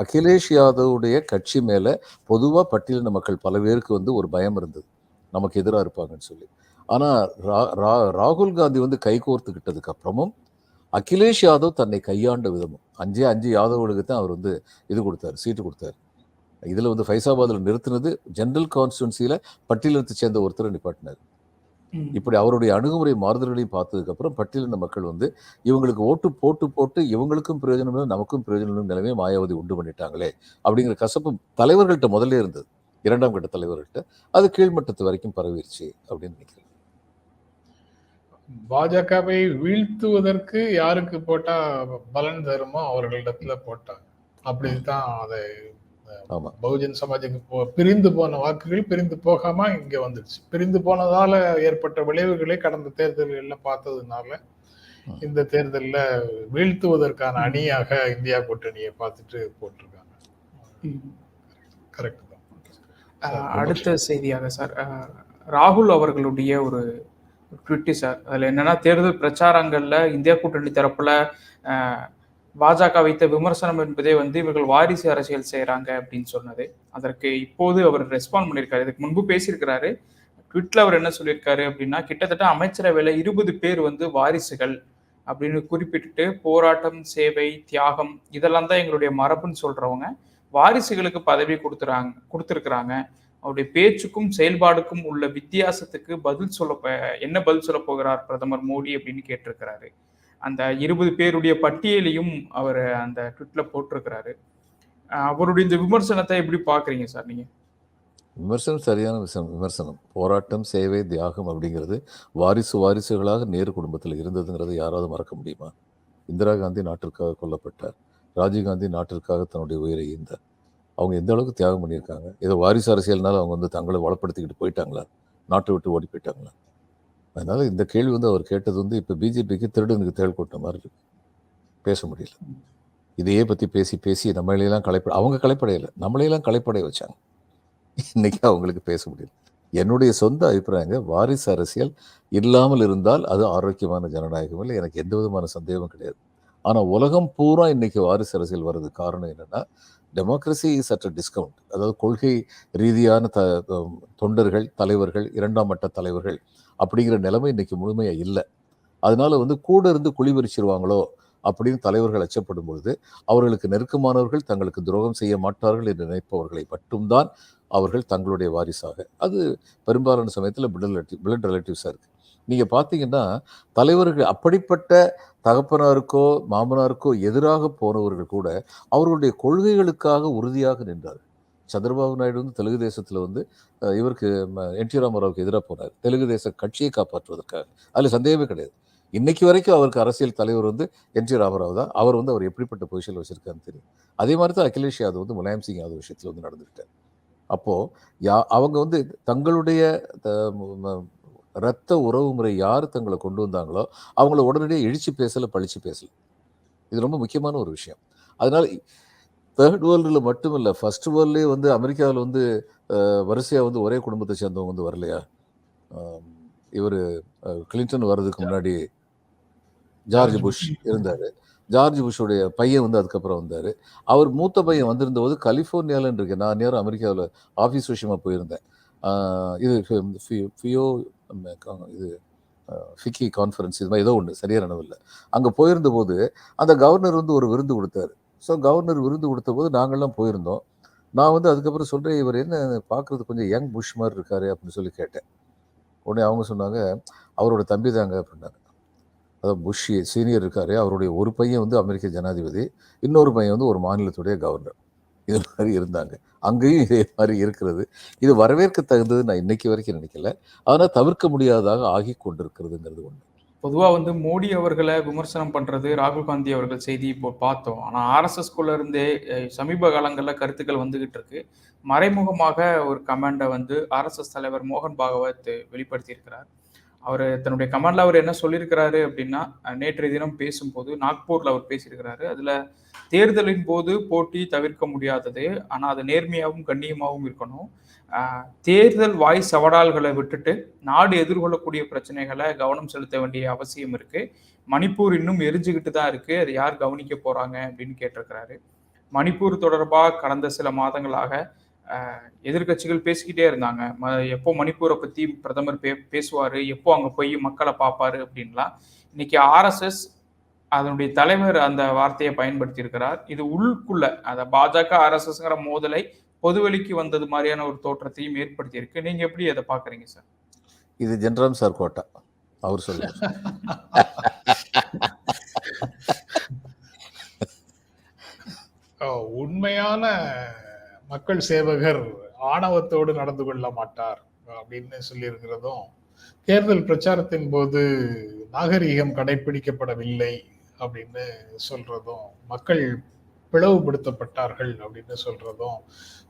அகிலேஷ் யாதவுடைய கட்சி மேலே பொதுவாக பட்டியலின மக்கள் பல பேருக்கு வந்து ஒரு பயம் இருந்தது, நமக்கு எதிராக இருப்பாங்கன்னு சொல்லி. ஆனால் ராகுல் காந்தி வந்து கைகோர்த்துக்கிட்டதுக்கு அப்புறமும் அகிலேஷ் யாதவ் தன்னை கையாண்ட விதமும் 5 யாதவர்களுக்கு தான் அவர் வந்து இது கொடுத்தாரு, சீட்டு கொடுத்தாரு. இதில் வந்து ஃபைசாபாதில் நிறுத்தினது ஜென்ரல் கான்ஸ்டுவன்சியில் பட்டியலினத்தை சேர்ந்த ஒருத்தரை நிப்பாட்டினார். இப்படி அவருடைய அணுகுமுறை மாறுதல்களையும் பார்த்ததுக்கப்புறம் பட்டியலின மக்கள் வந்து இவங்களுக்கு ஓட்டு போட்டு போட்டு இவங்களுக்கும் பிரயோஜனம் இல்லை, நமக்கும் பிரயோஜனம் இல்லை நிலைமையை மாயாவதி உண்டு பண்ணிட்டாங்களே அப்படிங்கிற கசப்பு தலைவர்கள்ட்ட முதல்ல இருந்தது, 2ஆம் கட்ட தலைவர்கள்ட்ட. அது கீழ்மட்டத்து வரைக்கும் பரவிருச்சு அப்படின்னு நினைக்கிறேன். பாஜகவை வீழ்த்துவதற்கு யாருக்கு போட்டா பலன் தருமோ அவர்களிடத்துல போட்டாங்க. அப்படித்தான் அதை ஆமாம், பகுஜன் சமாஜுக்கு பிரிந்து போன வாக்குகள் பிரிந்து போகாம இங்க வந்துடுச்சு. பிரிந்து போனதால ஏற்பட்ட விளைவுகளை கடந்த தேர்தல்கள்ல பார்த்ததுனால இந்த தேர்தல்ல வீழ்த்துவதற்கான அணியாக இந்தியா கூட்டணியை பார்த்துட்டு போட்டிருக்காங்க. கரெக்ட் தான். அடுத்த செய்தியாக சார், ராகுல் அவர்களுடைய ஒரு ட்விட்டு சார். அதில் என்னன்னா, தேர்தல் பிரச்சாரங்கள்ல இந்தியா கூட்டணி தரப்புல பாஜக வைத்த விமர்சனம் என்பதே வந்து இவர்கள் வாரிசு அரசியல் செய்யறாங்க அப்படின்னு சொன்னது. அதற்கு இப்போது அவர் ரெஸ்பாண்ட் பண்ணியிருக்காரு. இதுக்கு முன்பு பேசியிருக்கிறாரு. ட்விட்ல அவர் என்ன சொல்லியிருக்காரு அப்படின்னா, கிட்டத்தட்ட அமைச்சரவையில் 20 பேர் வந்து வாரிசுகள் அப்படின்னு குறிப்பிட்டு, போராட்டம், சேவை, தியாகம் இதெல்லாம் தான் எங்களுடைய மரபுன்னு சொல்றவங்க வாரிசுகளுக்கு பதவி கொடுத்துருக்குறாங்க. அவருடைய பேச்சுக்கும் செயல்பாடுக்கும் உள்ள வித்தியாசத்துக்கு என்ன பதில் சொல்ல போகிறார் பிரதமர் மோடி அப்படின்னு கேட்டிருக்கிறாரு. அந்த 20 பேருடைய பட்டியலையும் அவர் அந்த ட்விட்ல போட்டிருக்கிறாரு. அவருடைய இந்த விமர்சனத்தை எப்படி பாக்குறீங்க சார் நீங்க? விமர்சனம் சரியான விமர்சனம். போராட்டம், சேவை, தியாகம் அப்படிங்கிறது வாரிசுகளாக நேரு குடும்பத்தில் இருந்ததுங்கிறத யாராவது மறக்க முடியுமா? இந்திரா காந்தி நாட்டிற்காக கொல்லப்பட்டார், ராஜீவ்காந்தி நாட்டிற்காக தன்னுடைய உயிரை ஈந்தார். அவங்க எந்த அளவுக்கு தியாகம் பண்ணியிருக்காங்க? ஏதோ வாரிசு அரசியல்னால அவங்க வந்து தங்களை வளப்படுத்திக்கிட்டு போயிட்டாங்களா, நாட்டை விட்டு ஓடி போயிட்டாங்களா? அதனால இந்த கேள்வி வந்து அவர் கேட்டது வந்து இப்போ பிஜேபிக்கு திருடனுக்கு தேள் கொட்ட மாதிரி இருக்கு, பேச முடியல. இதையே பற்றி பேசி பேசி நம்மளையெல்லாம் அவங்க களைப்படையில நம்மளையெல்லாம் களைப்படைய வச்சாங்க. இன்னைக்கு அவங்களுக்கு பேச முடியல. என்னுடைய சொந்த அபிப்பிராயங்க, வாரிசு அரசியல் இல்லாமல் இருந்தால் அது ஆரோக்கியமான ஜனநாயகம் இல்லை, எனக்கு எந்த விதமான சந்தேகமும் கிடையாது. ஆனால் உலகம் பூரா இன்னைக்கு வாரிசு அரசியல் வர்றது காரணம் என்னன்னா, democracy is at a discount. அதாவது கொள்கை ரீதியான தொண்டர்கள், தலைவர்கள், 2ஆம் மட்ட தலைவர்கள் அப்படிங்கிற நிலைமை இன்னைக்கு முழுமையாக இல்லை. அதனால வந்து கூட இருந்து குழிபறிச்சிருவாங்களோ அப்படின்னு தலைவர்கள் அச்சப்படும் பொழுது அவர்களுக்கு நெருக்கமானவர்கள் தங்களுக்கு துரோகம் செய்ய மாட்டார்கள் என்று நினைப்பவர்களை மட்டும்தான் அவர்கள் தங்களுடைய வாரிசாக, அது பெரும்பாலான சமயத்தில் பிளட் ரிலேட்டிவ்ஸாக இருக்குது. நீங்கள் பார்த்தீங்கன்னா தலைவர்கள் அப்படிப்பட்ட தகப்பனாருக்கோ மாமனாருக்கோ எதிராக போனவர்கள் கூட அவர்களுடைய கொள்கைகளுக்காக உறுதியாக நின்றார்கள். சந்திரபாபு நாயுடு வந்து தெலுங்கு தேசத்தில் வந்து இவருக்கு என் டி ராமராவுக்கு எதிராக போனார், தெலுங்கு தேச கட்சியை காப்பாற்றுவதற்காக. அதில் சந்தேகமே கிடையாது. இன்னைக்கு வரைக்கும் அவருக்கு அரசியல் தலைவர் வந்து என் டி ராமராவ் தான். அவர் வந்து அவர் எப்படிப்பட்ட பொசிஷனில் வச்சிருக்காருன்னு தெரியும். அதே மாதிரி தான் அகிலேஷ் யாதவ் வந்து முலாயம் சிங் யாதவ் விஷயத்தில் வந்து நடந்துக்கிட்டார். அப்போது அவங்க வந்து தங்களுடைய இரத்த உறவு முறை யார் தங்களை கொண்டு வந்தாங்களோ அவங்கள உடனடியாக இழிச்சு பேசலை, பழிச்சு பேசலை. இது ரொம்ப முக்கியமான ஒரு விஷயம். அதனால தேர்ட் வேர்ல்டில் மட்டும் இல்லை, ஃபர்ஸ்ட் வேர்ல்ட்லேயே வந்து அமெரிக்காவில் வந்து வரிசையாக வந்து ஒரே குடும்பத்தை சேர்ந்தவங்க வந்து வரலையா? இவர் கிளின்டன் வர்றதுக்கு முன்னாடி ஜார்ஜ் புஷ் இருந்தார். ஜார்ஜ் புஷோடைய பையன் வந்து அதுக்கப்புறம் வந்தார். அவர் மூத்த பையன் வந்திருந்த போது கலிஃபோர்னியாவில் இருக்கேன். நான் நேரம் அமெரிக்காவில் ஆஃபீஸ் விஷயமா போயிருந்தேன். இது ஃபியோ இது ஃபிக்கி கான்ஃபரன்ஸ் இது மாதிரி ஏதோ ஒன்று சரியாக நினைவில்லை. அங்கே போயிருந்த போது அந்த கவர்னர் வந்து ஒரு விருந்து கொடுத்தாரு. ஸோ கவர்னர் விருந்து கொடுத்த போது நாங்கள்லாம் போயிருந்தோம். நான் வந்து அதுக்கப்புறம் சொல்கிறேன், இவர் என்ன பார்க்குறது கொஞ்சம் யங் புஷ் மாதிரி இருக்காரு அப்படின்னு சொல்லி கேட்டேன். உடனே அவங்க சொன்னாங்க, அவரோட தம்பி தாங்க அப்படின்னாங்க. அதாவது புஷ் சீனியர் இருக்காரு, அவருடைய ஒரு பையன் வந்து அமெரிக்க ஜனாதிபதி, இன்னொரு பையன் வந்து ஒரு மாநிலத்துடைய கவர்னர். இது மாதிரி இருந்தாங்க. அங்கேயும் இதே மாதிரி இருக்கிறது. இது வரவேற்க தகுந்தது நான் இன்னைக்கு வரைக்கும் நினைக்கல. ஆனால் தவிர்க்க முடியாததாக ஆகி கொண்டிருக்கிறதுங்கிறது ஒன்று. பொதுவாக வந்து மோடி அவர்களை விமர்சனம் பண்ணுறது ராகுல் காந்தி அவர்கள் செய்தி இப்போ பார்த்தோம். ஆனால் ஆர்எஸ்எஸ்குள்ளே இருந்தே சமீப காலங்களில் கருத்துக்கள் வந்துகிட்டு இருக்கு. மறைமுகமாக ஒரு கமெண்டை வந்து ஆர்எஸ்எஸ் தலைவர் மோகன் பாகவத் வெளிப்படுத்தியிருக்கிறார். அவர் தன்னுடைய கமெண்ட்ல அவர் என்ன சொல்லியிருக்கிறாரு அப்படின்னா, நேற்றைய தினம் பேசும்போது நாக்பூர்ல அவர் பேசியிருக்கிறாரு. அதுல தேர்தலின் போது போட்டி தவிர்க்க முடியாதது, ஆனா அது நேர்மையாகவும் கண்ணியமாகவும் இருக்கணும். தேர்தல் வாய் சவடால்களை விட்டுட்டு நாடு எதிர்கொள்ளக்கூடிய பிரச்சனைகளை கவனம் செலுத்த வேண்டிய அவசியம் இருக்கு. மணிப்பூர் இன்னும் எரிஞ்சுக்கிட்டு தான் இருக்கு, அது யார் கவனிக்க போறாங்க அப்படின்னு கேட்டிருக்கிறாரு. மணிப்பூர் தொடர்பாக கடந்த சில மாதங்களாக எதிர்கட்சிகள் பேசிக்கிட்டே இருந்தாங்க. எப்போ மணிப்பூரை பத்தி பிரதமர் பேசுவாரு, எப்போ அங்க போய் மக்களை பார்ப்பாரு அப்படின்லாம். இன்னைக்கு ஆர்எஸ்எஸ் அதனுடைய தலைவர் அந்த வார்த்தையை பயன்படுத்தி இருக்கிறார். இது உள்ளுக்குள்ள அந்த பாஜக ஆர்எஸ்எஸ்ங்கிற மோதலை பொதுவெளிக்கு வந்தது மாதிரியான ஒரு தோற்றத்தையும் ஏற்படுத்தி இருக்கு. நீங்க எப்படி அதை பாக்குறீங்க சார்? இது ஜென்ராம் சார் கோட்டா, அவர் சொல்லுங்க. உண்மையான மக்கள் சேவகர் ஆணவத்தோடு நடந்து கொள்ள மாட்டார் அப்படின்னு சொல்லியிருக்கிறதும், தேர்தல் பிரச்சாரத்தின் போது நாகரீகம் கடைபிடிக்கப்படவில்லை அப்படின்னு சொல்றதும், மக்கள் பிளவுபடுத்தப்பட்டார்கள் அப்படின்னு சொல்றதும்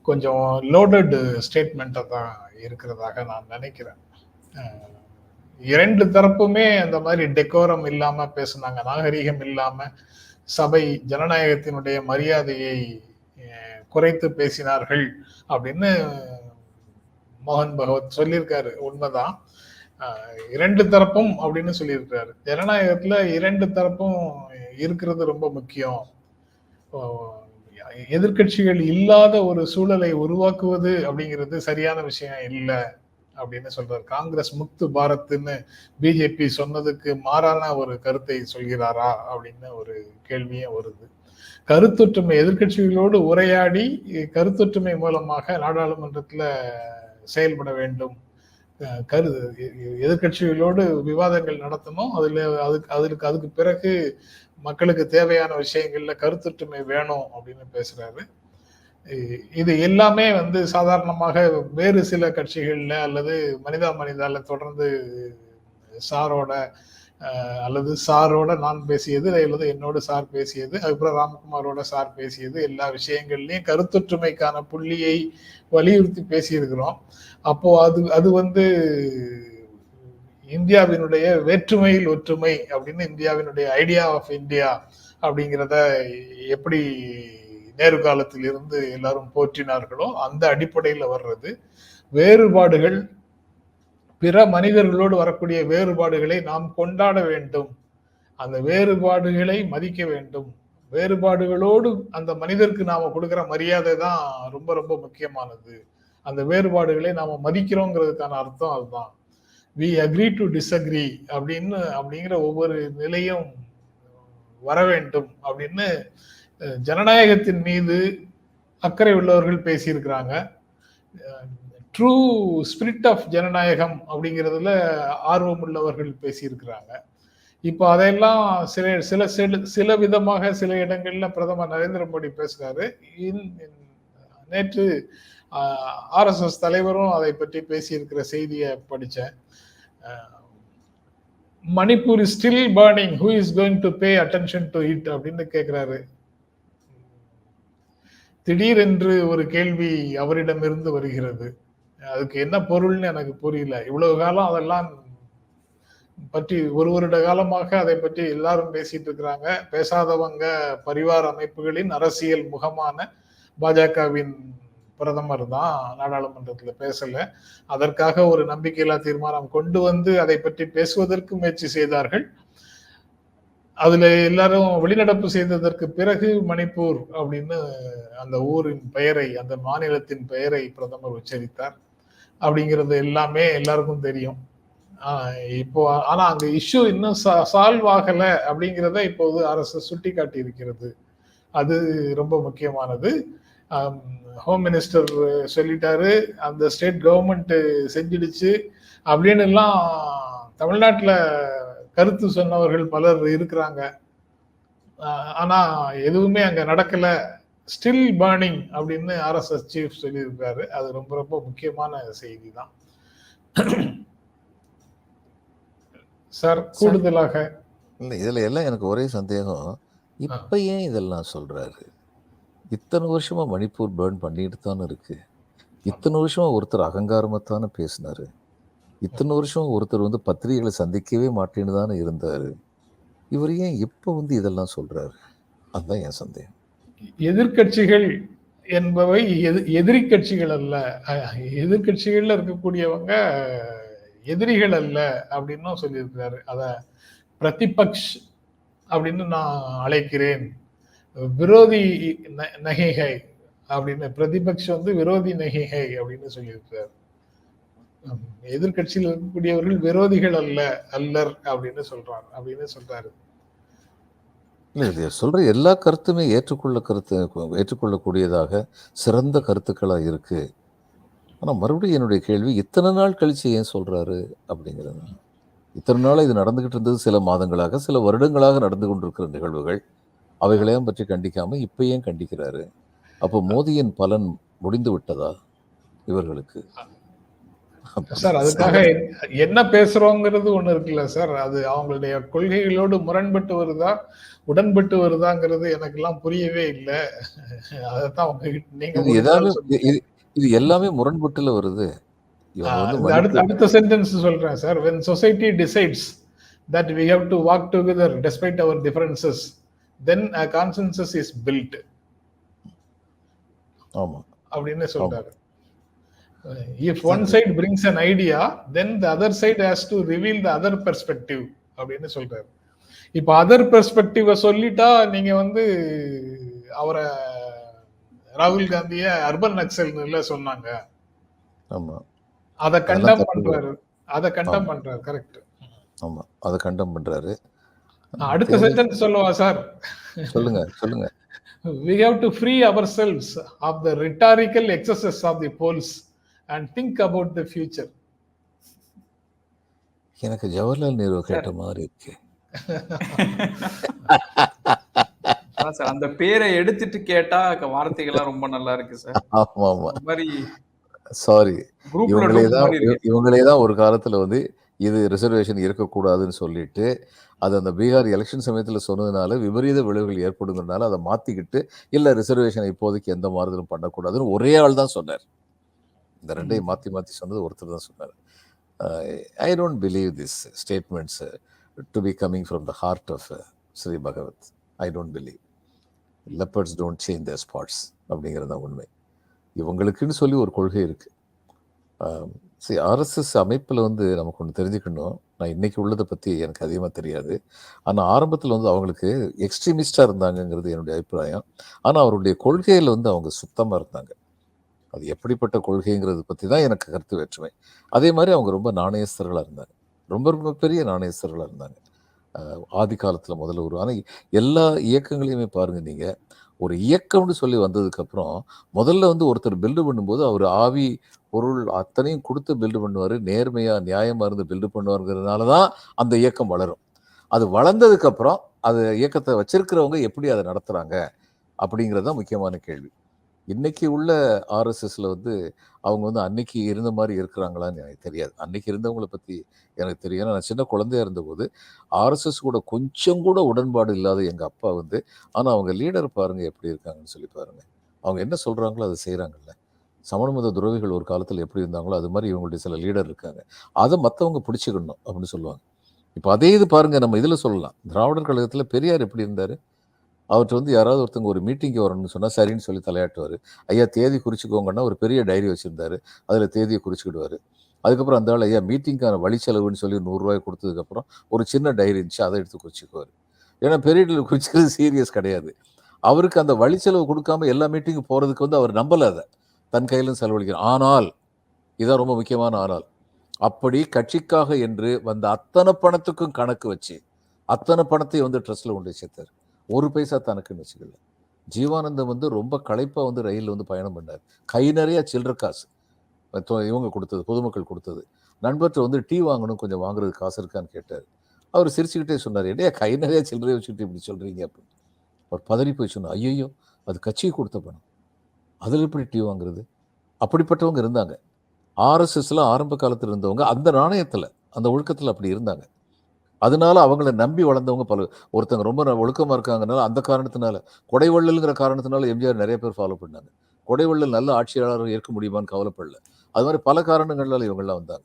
கொஞ்சம் லோடட் ஸ்டேட்மெண்ட்டா தான் இருக்கிறதாக நான் நினைக்கிறேன். இரண்டு தரப்புமே அந்த மாதிரி டெக்கோரம் இல்லாம பேசுனாங்க, நாகரீகம் இல்லாம சபை ஜனநாயகத்தினுடைய மரியாதையை குறைத்து பேசினார்கள் அப்படின்னு மோகன் பகவத் சொல்லியிருக்காரு. உண்மைதான், இரண்டு தரப்பும் அப்படின்னு சொல்லியிருக்காரு. ஜனநாயகத்துல இரண்டு தரப்பும் இருக்கிறது ரொம்ப முக்கியம். எதிர்கட்சிகள் இல்லாத ஒரு சூழலை உருவாக்குவது அப்படிங்கிறது சரியான விஷயம் இல்லை அப்படின்னு சொல்றாரு. காங்கிரஸ் முக்து பாரத்னு பிஜேபி சொன்னதுக்கு மாறான ஒரு கருத்தை சொல்கிறாரா அப்படின்னு ஒரு கேள்வியே வருது. கருத்தொற்றுமை, எதிர்கட்சிகளோடு உரையாடி கருத்தொற்றுமை மூலமாக நாடாளுமன்றத்துல செயல்பட வேண்டும். எதிர்கட்சிகளோடு விவாதங்கள் நடத்தணும். அதுக்கு பிறகு மக்களுக்கு தேவையான விஷயங்கள்ல கருத்தொற்றுமை வேணும் அப்படின்னு பேசுறாரு. இது எல்லாமே வந்து சாதாரணமாக வேறு சில கட்சிகள்ல அல்லது மனிதால தொடர்ந்து சாரோட நான் பேசியது, அல்லது என்னோட சார் பேசியது, அதுக்கப்புறம் ராம்குமாரோட சார் பேசியது, எல்லா விஷயங்கள்லயும் கருத்தொற்றுமைக்கான புள்ளியை வலியுறுத்தி பேசியிருக்கிறோம். அப்போ அது வந்து இந்தியாவினுடைய வேற்றுமையில் ஒற்றுமை அப்படின்னு, இந்தியாவினுடைய ஐடியா ஆஃப் இந்தியா அப்படிங்கிறத எப்படி நேரு காலத்தில் இருந்து எல்லாரும் போற்றினார்களோ அந்த அடிப்படையில வர்றது. வேறுபாடுகள், பிற மனிதர்களோடு வரக்கூடிய வேறுபாடுகளை நாம் கொண்டாட வேண்டும், அந்த வேறுபாடுகளை மதிக்க வேண்டும். வேறுபாடுகளோடு அந்த மனிதருக்கு நாம கொடுக்கிற மரியாதை தான் ரொம்ப ரொம்ப முக்கியமானது. அந்த வேறுபாடுகளை நாம மதிக்கிறோங்கிறதுக்கான அர்த்தம் அதுதான். we agree to disagree அப்படிங்கிற ஒவ்வொரு நிலையும் வர வேண்டும் அப்படின்னு ஜனநாயகத்தின் மீது அக்கறை உள்ளவர்கள் பேசியிருக்கிறாங்க. ட்ரூ ஸ்பிரிட் ஆஃப் ஜனநாயகம் அப்படிங்கிறதுல ஆர்வம் உள்ளவர்கள் பேசியிருக்கிறாங்க. இப்போ அதையெல்லாம் சில விதமாக சில இடங்கள்ல பிரதமர் நரேந்திர மோடி பேசுறாரு. நேற்று ஆர்எஸ்எஸ் தலைவரும் அதை பற்றி பேசியிருக்கிற செய்தியை படித்தேன். Manipur is still burning, who is going to pay attention to it அப்படின்னு கேட்கிறாரு. திடீரென்று ஒரு கேள்வி அவரிடமிருந்து வருகிறது. அதுக்கு என்ன பொருள்னு எனக்கு புரியல. இவ்வளவு காலம் அதெல்லாம் பற்றி ஒரு வருட காலமாக அதை பற்றி எல்லாரும் பேசிட்டு இருக்கிறாங்க. பேசாதவங்க பரிவார அமைப்புகளின் அரசியல் முகமான பாஜகவின் பிரதமர் தான் நாடாளுமன்றத்துல பேசல. அதற்காக ஒரு நம்பிக்கையில்லா தீர்மானம் கொண்டு வந்து அதை பற்றி பேசுவதற்கு முயற்சி செய்தார்கள். அதுல எல்லாரும் வெளிநடப்பு செய்ததற்கு பிறகு மணிப்பூர் அப்படின்னு அந்த ஊரின் பெயரை, அந்த மாநிலத்தின் பெயரை பிரதமர் உச்சரித்தார். அப்படிங்கிறது எல்லாமே எல்லாருக்கும் தெரியும். இப்போ ஆனா அந்த இஷ்யூ இன்னும் சால்வ் ஆகல அப்படிங்கிறத இப்போது அரசு சுட்டி காட்டி இருக்கிறது. அது ரொம்ப முக்கியமானது. ஹோம் மினிஸ்டர் சொல்லிட்டாரு, அந்த ஸ்டேட் கவர்மெண்ட் செஞ்சிடுச்சு அப்படின்னு எல்லாம் தமிழ்நாட்டுல கருத்து சொன்னவர்கள் பலர் இருக்கிறாங்க. ஆனா எதுவுமே அங்க நடக்கல, ஸ்டில் பர்னிங் அப்படின்னு ஆர்எஸ்எஸ் சீஃப் சொல்லியிருக்காரு. அது ரொம்ப ரொம்ப முக்கியமான செய்தி தான் சார். கூடுதலாக இல்லை, இதில் எல்லாம் எனக்கு ஒரே சந்தேகம், இப்போ ஏன் இதெல்லாம் சொல்கிறாரு? இத்தனை வருஷமா மணிப்பூர் பேர்ன் பண்ணிட்டு தானே இருக்கு. இத்தனை வருஷமா ஒருத்தர் அகங்காரமாக தானே பேசினாரு. இத்தனை வருஷம் ஒருத்தர் வந்து பத்திரிகைகளை சந்திக்கவே மாட்டேன்னு தானே இருந்தார். இவர் ஏன் இப்போ வந்து இதெல்லாம் சொல்றாரு? அதுதான் என் சந்தேகம். எதிர்கட்சிகள் என்பவை எதிரி கட்சிகள் அல்ல. எதிர்கட்சிகள்ல இருக்கக்கூடியவங்க எதிரிகள் அல்ல அப்படின்னு சொல்லியிருக்கிறாரு. அத பிரதிபக்ஷ் அப்படின்னு நான் அழைக்கிறேன். விரோதி நகைகை அப்படின்னு, பிரதிபக்ஷ வந்து விரோதி நகைகை அப்படின்னு சொல்லியிருக்கிறார். எதிர்கட்சியில் இருக்கக்கூடியவர்கள் விரோதிகள் அல்ல, அல்லர் அப்படின்னு சொல்றாரு. இல்லை, இது சொல்ற எல்லா கருத்துமே ஏற்றுக்கொள்ளக்கூடியதாக சிறந்த கருத்துக்களாக இருக்கு. ஆனால் மறுபடியும் என்னுடைய கேள்வி, இத்தனை நாள் கழிச்சு ஏன் சொல்றாரு அப்படிங்கிறது. இத்தனை நாள் இது நடந்துகிட்டு இருந்தது, சில மாதங்களாக சில வருடங்களாக நடந்து கொண்டிருக்கிற நிகழ்வுகள். அவைகளையும் பற்றி கண்டிக்காம இப்ப ஏன் கண்டிக்கிறாரு? அப்போ மோதியின் பலன் முடிந்து விட்டதா இவர்களுக்கு? சார் அதுக்காக என்ன பேசுறோங்கிறது ஒண்ணு இருக்குல்ல சார், அது அவங்களுடைய கொள்கைகளோடு முரண்பட்டு வருதா உடன்பட்டு வருதாங்கிறது எனக்கு எல்லாம் புரியவே இல்லை. அதைத்தான் நீங்க இது எல்லாமே முரண்பட்டுல வருது. அடுத்த சென்டென்ஸ் சொல்றேன் sir. when society decides that we have to walk together despite our differences, then a consensus is built. ஆமா அப்படின்னு சொல்றாரு. If one side brings an idea, then the other side has to reveal the other perspective அப்படின்னு சொல்றாரு. இப்ப other பெர்ஸ்பெக்டிவ சொல்லிட்டா நீங்க வந்து அவரை ராகுல் காந்திய அர்பன் நக்சல் சொன்னாங்க. ஆமா, அத கண்டம் பண்றாரு. கரெக்ட். ஆமா, அத கண்டம் பண்றாரு. அடுத்த சென்டென்ஸ் சொல்லவா சார்? சொல்லுங்க. We have to free ourselves of the rhetorical excesses of the polls and think about the future. எனக்கு ஜவஹர்லால் நேரு கேட்ட மாதிரி இருக்கு. அந்த பேரை எடுத்துட்டு கேட்டா வார்த்தைகள்லாம் ரொம்ப நல்லா இருக்கு சார். ஆமா, சாரி, இவங்களே தான் ஒரு காலத்துல வந்து இது ரிசர்வேஷன் இருக்கக்கூடாதுன்னு சொல்லிட்டு அது அந்த பீகார் எலெக்ஷன் சமயத்தில் சொன்னதுனால விபரீத விளைவுகள் ஏற்படுங்கிறதுனால அதை மாற்றிக்கிட்டு இல்லை ரிசர்வேஷனை இப்போதைக்கு எந்த மாறுதலும் பண்ணக்கூடாதுன்னு ஒரே ஆள் தான் சொன்னார். இந்த ரெண்டையும் மாற்றி சொன்னது ஒருத்தர் தான் சொன்னார். I don't believe this statements to be coming from the heart of Shri Bhagwat. I don't believe leopards don't change their spots அப்படிங்கிறது தான் உண்மை. இவங்களுக்குன்னு சொல்லி ஒரு கொள்கை இருக்குது. சரி, ஆர்எஸ்எஸ் அமைப்பில் வந்து நமக்கு ஒன்று தெரிஞ்சுக்கணும். நான் இன்றைக்கி உள்ளதை பற்றி எனக்கு அதிகமாக தெரியாது. ஆனால் ஆரம்பத்தில் வந்து அவங்களுக்கு எக்ஸ்ட்ரீமிஸ்டாக இருந்தாங்கங்கிறது என்னுடைய அபிப்பிராயம். ஆனால் அவருடைய கொள்கையில் வந்து அவங்க சுத்தமாக இருந்தாங்க. அது எப்படிப்பட்ட கொள்கைங்கிறது பற்றி தான் எனக்கு கருத்து வேற்றுமை. அதே மாதிரி அவங்க ரொம்ப நாணயஸ்தர்களாக இருந்தாங்க, ரொம்ப ரொம்ப பெரிய நாணயஸ்தர்களாக இருந்தாங்க ஆதி காலத்தில் முதல்ல ஆனால் எல்லா இயக்கங்களையுமே பாருங்கள் நீங்கள், ஒரு இயக்கம்னு சொல்லி வந்ததுக்கப்புறம் முதல்ல வந்து ஒருத்தர் பில்டு பண்ணும்போது அவர் ஆவி பொருள் அத்தனையும் கொடுத்து பில்டு பண்ணுவார், நேர்மையாக நியாயமாக இருந்து பில்டு பண்ணுவாருங்கிறதுனால தான் அந்த இயக்கம் வளரும். அது வளர்ந்ததுக்கப்புறம் அது இயக்கத்தை வச்சிருக்கிறவங்க எப்படி அதை நடத்துகிறாங்க அப்படிங்கிறது தான் முக்கியமான கேள்வி. இன்றைக்கி உள்ள ஆர்எஸ்எஸ்ல வந்து அவங்க வந்து அன்னைக்கு இருந்த மாதிரி இருக்கிறாங்களான்னு எனக்கு தெரியாது. அன்னைக்கு இருந்தவங்களை பற்றி எனக்கு தெரியும். நான் சின்ன குழந்தையா இருந்தபோது ஆர்எஸ்எஸ் கூட கொஞ்சம் கூட உடன்பாடு இல்லாத எங்கள் அப்பா வந்து, ஆனால் அவங்க லீடர் பாருங்கள் எப்படி இருக்காங்கன்னு சொல்லி பாருங்கள். அவங்க என்ன சொல்கிறாங்களோ அதை செய்கிறாங்கல்ல. சமண மத துறவிகள் ஒரு காலத்தில் எப்படி இருந்தாங்களோ அது மாதிரி இவங்களுடைய சில லீடர் இருக்காங்க. அதை மற்றவங்க பிடிச்சிக்கணும் அப்படின்னு சொல்லுவாங்க. இப்போ அதே இது பாருங்கள், நம்ம இதில் சொல்லலாம். திராவிடர் கழகத்தில் பெரியார் எப்படி இருந்தார்? அவர்கிட்ட வந்து யாராவது ஒருத்தங்க ஒரு மீட்டிங்கு வரணும்னு சொன்னால் சரின்னு சொல்லி தலையாட்டுவார். ஐயா தேதி குறிச்சிக்கோங்கன்னா ஒரு பெரிய டைரி வச்சுருந்தாரு, அதில் தேதியை குறிச்சிக்கிடுவார். அதுக்கப்புறம் அந்த ஆள் ஐயா மீட்டிங்கான வழி செலவுன்னு சொல்லி 100 ரூபாய் கொடுத்ததுக்கப்புறம் ஒரு சின்ன டைரி இருந்துச்சு, அதை எடுத்து குறிச்சிக்குவார். ஏன்னா பெரிய குறிச்சிக்கிறது சீரியஸ் கிடையாது. அவருக்கு அந்த வழி செலவு கொடுக்காம எல்லா மீட்டிங்கும் போகிறதுக்கு வந்து அவர் நம்பலை, அதை தன் கையிலும் செலவழிக்கிறார். ஆனால் இதான் ரொம்ப முக்கியமான ஆனால். அப்படி கட்சிக்காக என்று வந்த அத்தனை பணத்துக்கும் கணக்கு வச்சு அத்தனை பணத்தை வந்து ட்ரஸ்ட்ல கொண்டு சேர்த்தார். ஒரு பைசா தனக்குன்னு வச்சுக்கல. ஜீவானந்தம் வந்து ரொம்ப களைப்பா வந்து ரயிலில் வந்து பயணம் பண்ணார். கை நிறைய சில்லற காசு இவங்க கொடுத்தது, பொதுமக்கள் கொடுத்தது. நண்பர்கிட்ட வந்து டீ வாங்கணும், கொஞ்சம் வாங்குறது காசு இருக்கான்னு கேட்டார். அவர் சிரிச்சுக்கிட்டே சொன்னார், என்னையா கை நிறைய சில்லறையை வச்சுக்கிட்டு இப்படி சொல்றீங்க அப்படின்னு. அவர் பதறி போய் சொன்னார், ஐயோ அது கட்சிக்கு கொடுத்த பணம், அதில் எப்படி டீ வாங்குறது? அப்படிப்பட்டவங்க இருந்தாங்க. ஆர்எஸ்எஸ்ல ஆரம்ப காலத்தில் இருந்தவங்க அந்த நாணயத்தில் அந்த ஒழுக்கத்தில் அப்படி இருந்தாங்க. அதனால அவங்கள நம்பி வளர்ந்தவங்க ஒருத்தங்க ரொம்ப ஒழுக்கமா இருக்காங்கனால அந்த காரணத்தினால கொடைவள்ளல்ங்கிற காரணத்தினால எம்ஜிஆர் நிறைய பேர் ஃபாலோ பண்ணாங்க. கொடைவள்ளல் நல்ல ஆட்சியாளர் இருக்க முடியுமான்னு கவலைப்படல. அது மாதிரி பல காரணங்களால இவங்கெல்லாம் வந்தாங்க.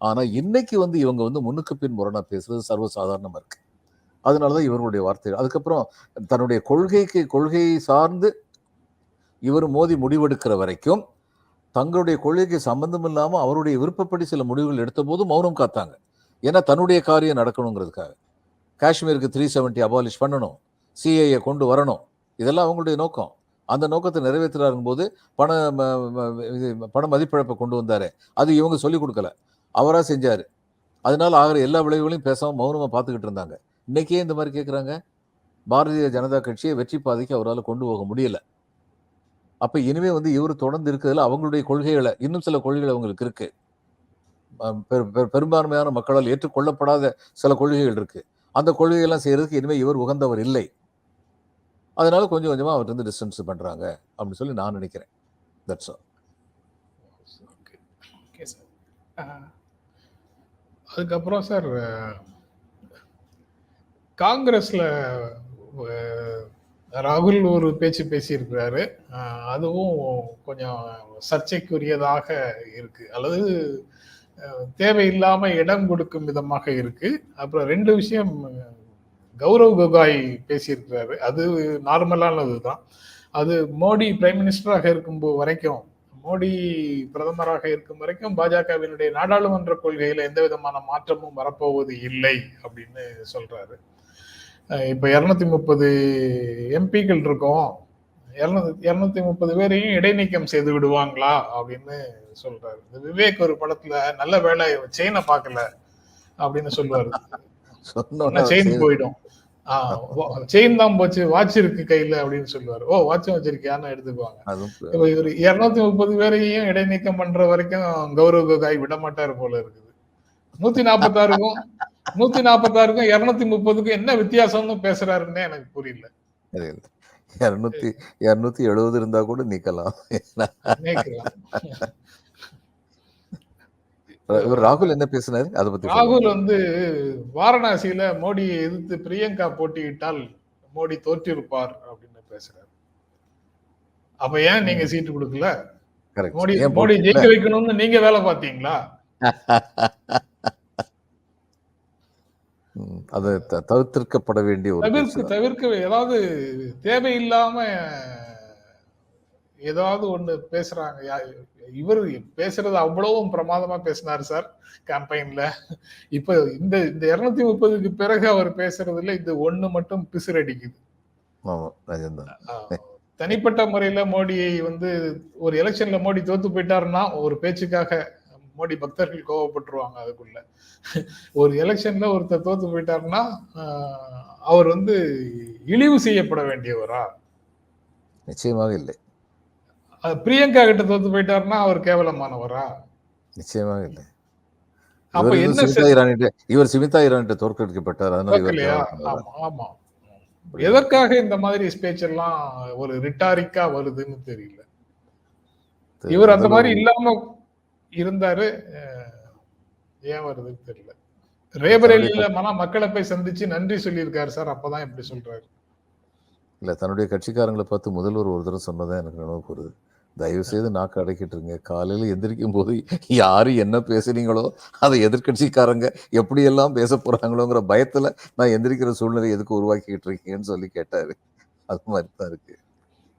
ஆனா இன்னைக்கு வந்து இவங்க வந்து முன்னுக்கு பின் முரணா பேசுறது சர்வசாதாரணமா இருக்கு. அதனாலதான் இவர்களுடைய வார்த்தை. அதுக்கப்புறம் தன்னுடைய கொள்கையை சார்ந்து இவர் மோதி முடிவெடுக்கிற வரைக்கும் தங்களுடைய கொள்கைக்கு சம்பந்தம் இல்லாம அவருடைய விருப்பப்படி சில முடிவுகள் எடுத்த போது மௌனம் காத்தாங்க. ஏன்னா தன்னுடைய காரியம் நடக்கணுங்கிறதுக்காக. காஷ்மீருக்கு 370 அபாலிஷ் பண்ணணும், சிஏஏ கொண்டு வரணும், இதெல்லாம் அவங்களுடைய நோக்கம். அந்த நோக்கத்தை நிறைவேற்றுறாருங்க போது பண மதிப்பிழப்பை கொண்டு வந்தாரு. அது இவங்க சொல்லிக் கொடுக்கல, அவரா செஞ்சாரு. அதனால ஆகிற எல்லா விளைவுகளையும் பேசாம மௌனமா பார்த்துக்கிட்டு இருந்தாங்க. இன்னைக்கே இந்த மாதிரி கேட்குறாங்க. பாரதிய ஜனதா கட்சியை வெற்றி பாதைக்கு அவரால் கொண்டு போக முடியல. அப்ப இனிமே வந்து இவர் தொடர்ந்து இருக்கிறதுல அவங்களுடைய கொள்கைகளை, இன்னும் சில கொள்கைகள் அவங்களுக்கு இருக்கு. பெரும்பான்மையான மக்களால் ஏற்றுக்கொள்ளப்படாத சில கொள்கைகள் இருக்கு. அந்த கொள்கையெல்லாம் செய்யறதுக்கு இனிமே இவர் உகந்தவர் இல்லை. அதனால கொஞ்சம் கொஞ்சமா அவர் வந்து டிஸ்டன்ஸ் பண்றாங்க அப்படின்னு சொல்லி நான் நினைக்கிறேன். That's all. Okay sir. அதுக்கப்புறம் சார், காங்கிரஸ்ல ராகுல் ஒரு பேச்சு பேசியிருக்கிறாரு. அதுவும் கொஞ்சம் சர்ச்சைக்குரியதாக இருக்கு, அல்லது தேவையில்லாம இடம் கொடுக்கும் விதமாக இருக்கு. அப்புறம் 2 விஷயம் கௌரவ் கோகாய் பேசியிருக்கிறாரு. அது நார்மலானதுதான். அது மோடி பிரைம் மினிஸ்டராக இருக்கும் வரைக்கும், மோடி பிரதமராக இருக்கும் வரைக்கும் பாஜகவினுடைய நாடாளுமன்ற கொள்கையில எந்த விதமான மாற்றமும் வரப்போவது இல்லை அப்படின்னு சொல்றாரு. இப்ப 230 எம்பிக்கள் இருக்கோம், 230 பேரையும் இடைநீக்கம் செய்து விடுவாங்களா அப்படின்னு சொல்றாரு. விவேக் ஒரு படத்துல நல்ல வேலை செயினை பார்க்கல அப்படின்னு சொல்லுவாரு. செயின் போயிடும், செயின் தான் போச்சு, வாட்ச் இருக்கு கையில அப்படின்னு சொல்லுவாரு. ஓ வாட்சும் வச்சிருக்கியான்னு எடுத்துக்குவாங்க. இப்ப இவர் 230 பேரையும் இடைநீக்கம் பண்ற வரைக்கும் கௌரவ் கோகாய் விட மாட்டாரு போல இருக்குது. 146க்கும் 230க்கும் என்ன வித்தியாசம்னு பேசுறாருன்னு எனக்கு புரியல. 270 இருந்தா கூட நீக்கலாம். ராகுல் என்ன பேசினாரு அதை பத்தி? ராகுல் வந்து வாரணாசியில மோடியை எதிர்த்து பிரியங்கா போட்டியிட்டால் மோடி தோற்றிருப்பார் அப்படின்னு பேசுறாரு. அப்ப ஏன் நீங்க சீட்டு கொடுக்கல? மோடி ஜெயிக்க வைக்கணும்னு நீங்க வேலை பார்த்தீங்களா? அது தவிர்க்கப்பட வேண்டிய ஒரு தவிர்க்க ஏதாவது தேவையில்லாம ஏதாவது ஒண்ணு பேசுறாங்க. இவர் பேசுறது அவ்வளவும் பிரமாதமா பேசினாரு சார் கேம்பெயின்ல. இப்ப இந்த 230க்கு பிறகு அவர் பேசுறதுல இந்த ஒண்ணு மட்டும் பிசுரடிக்குது. தனிப்பட்ட முறையில மோடியை வந்து ஒரு எலெக்ஷன்ல மோடி தோத்து போயிட்டாருன்னா ஒரு பேச்சுக்காக மோடி பக்தர்கள் கோவப்பட்டுருவாங்க. அதுக்குள்ள ஒரு எலெக்ஷன்ல ஒருத்தர் தோத்து போயிட்டாருன்னா அவர் வந்து இழிவு செய்யப்பட வேண்டியவரா? நிச்சயமாக இல்லை. பிரியங்கா கிட்ட தோத்து போயிட்டாருன்னா அவர் கேவலமானவரா? நிச்சயமாக இல்லை. அப்ப என்ன, இவர் சுமிதா இரானிட்ட தோற்கடிக்கப்பட்டார். ஆமா, எதற்காக இந்த மாதிரி ஸ்பீச் எல்லாம் ஒரு ரிட்டாரிக்கா வருதுன்னு தெரியல. இவர் அந்த மாதிரி இல்லாம இருந்தாரு, ஏன் வருதுன்னு தெரியல. ரேபரேலியில மக்களை போய் சந்திச்சு நன்றி சொல்லியிருக்காரு சார், அப்பதான் எப்படி சொல்றாரு? இல்ல, தன்னுடைய கட்சிக்காரங்களை பார்த்து முதல்வர் ஒரு தடவை சொன்னதான் எனக்கு நினைவு போகுது. தயவு செய்து நாக்கு அடக்கிட்டுருங்க. காலையில் எந்திரிக்கும் போது யாரு என்ன பேசுறீங்களோ அதை எதிர்கட்சிக்காரங்க எப்படியெல்லாம் பேச போறாங்களோங்கிற பயத்துல நான் எந்திரிக்கிற சூழ்நிலை எதுக்கு உருவாக்கிட்டு இருக்கீங்கன்னு சொல்லி கேட்டாரு. அது மாதிரி தான் இருக்கு.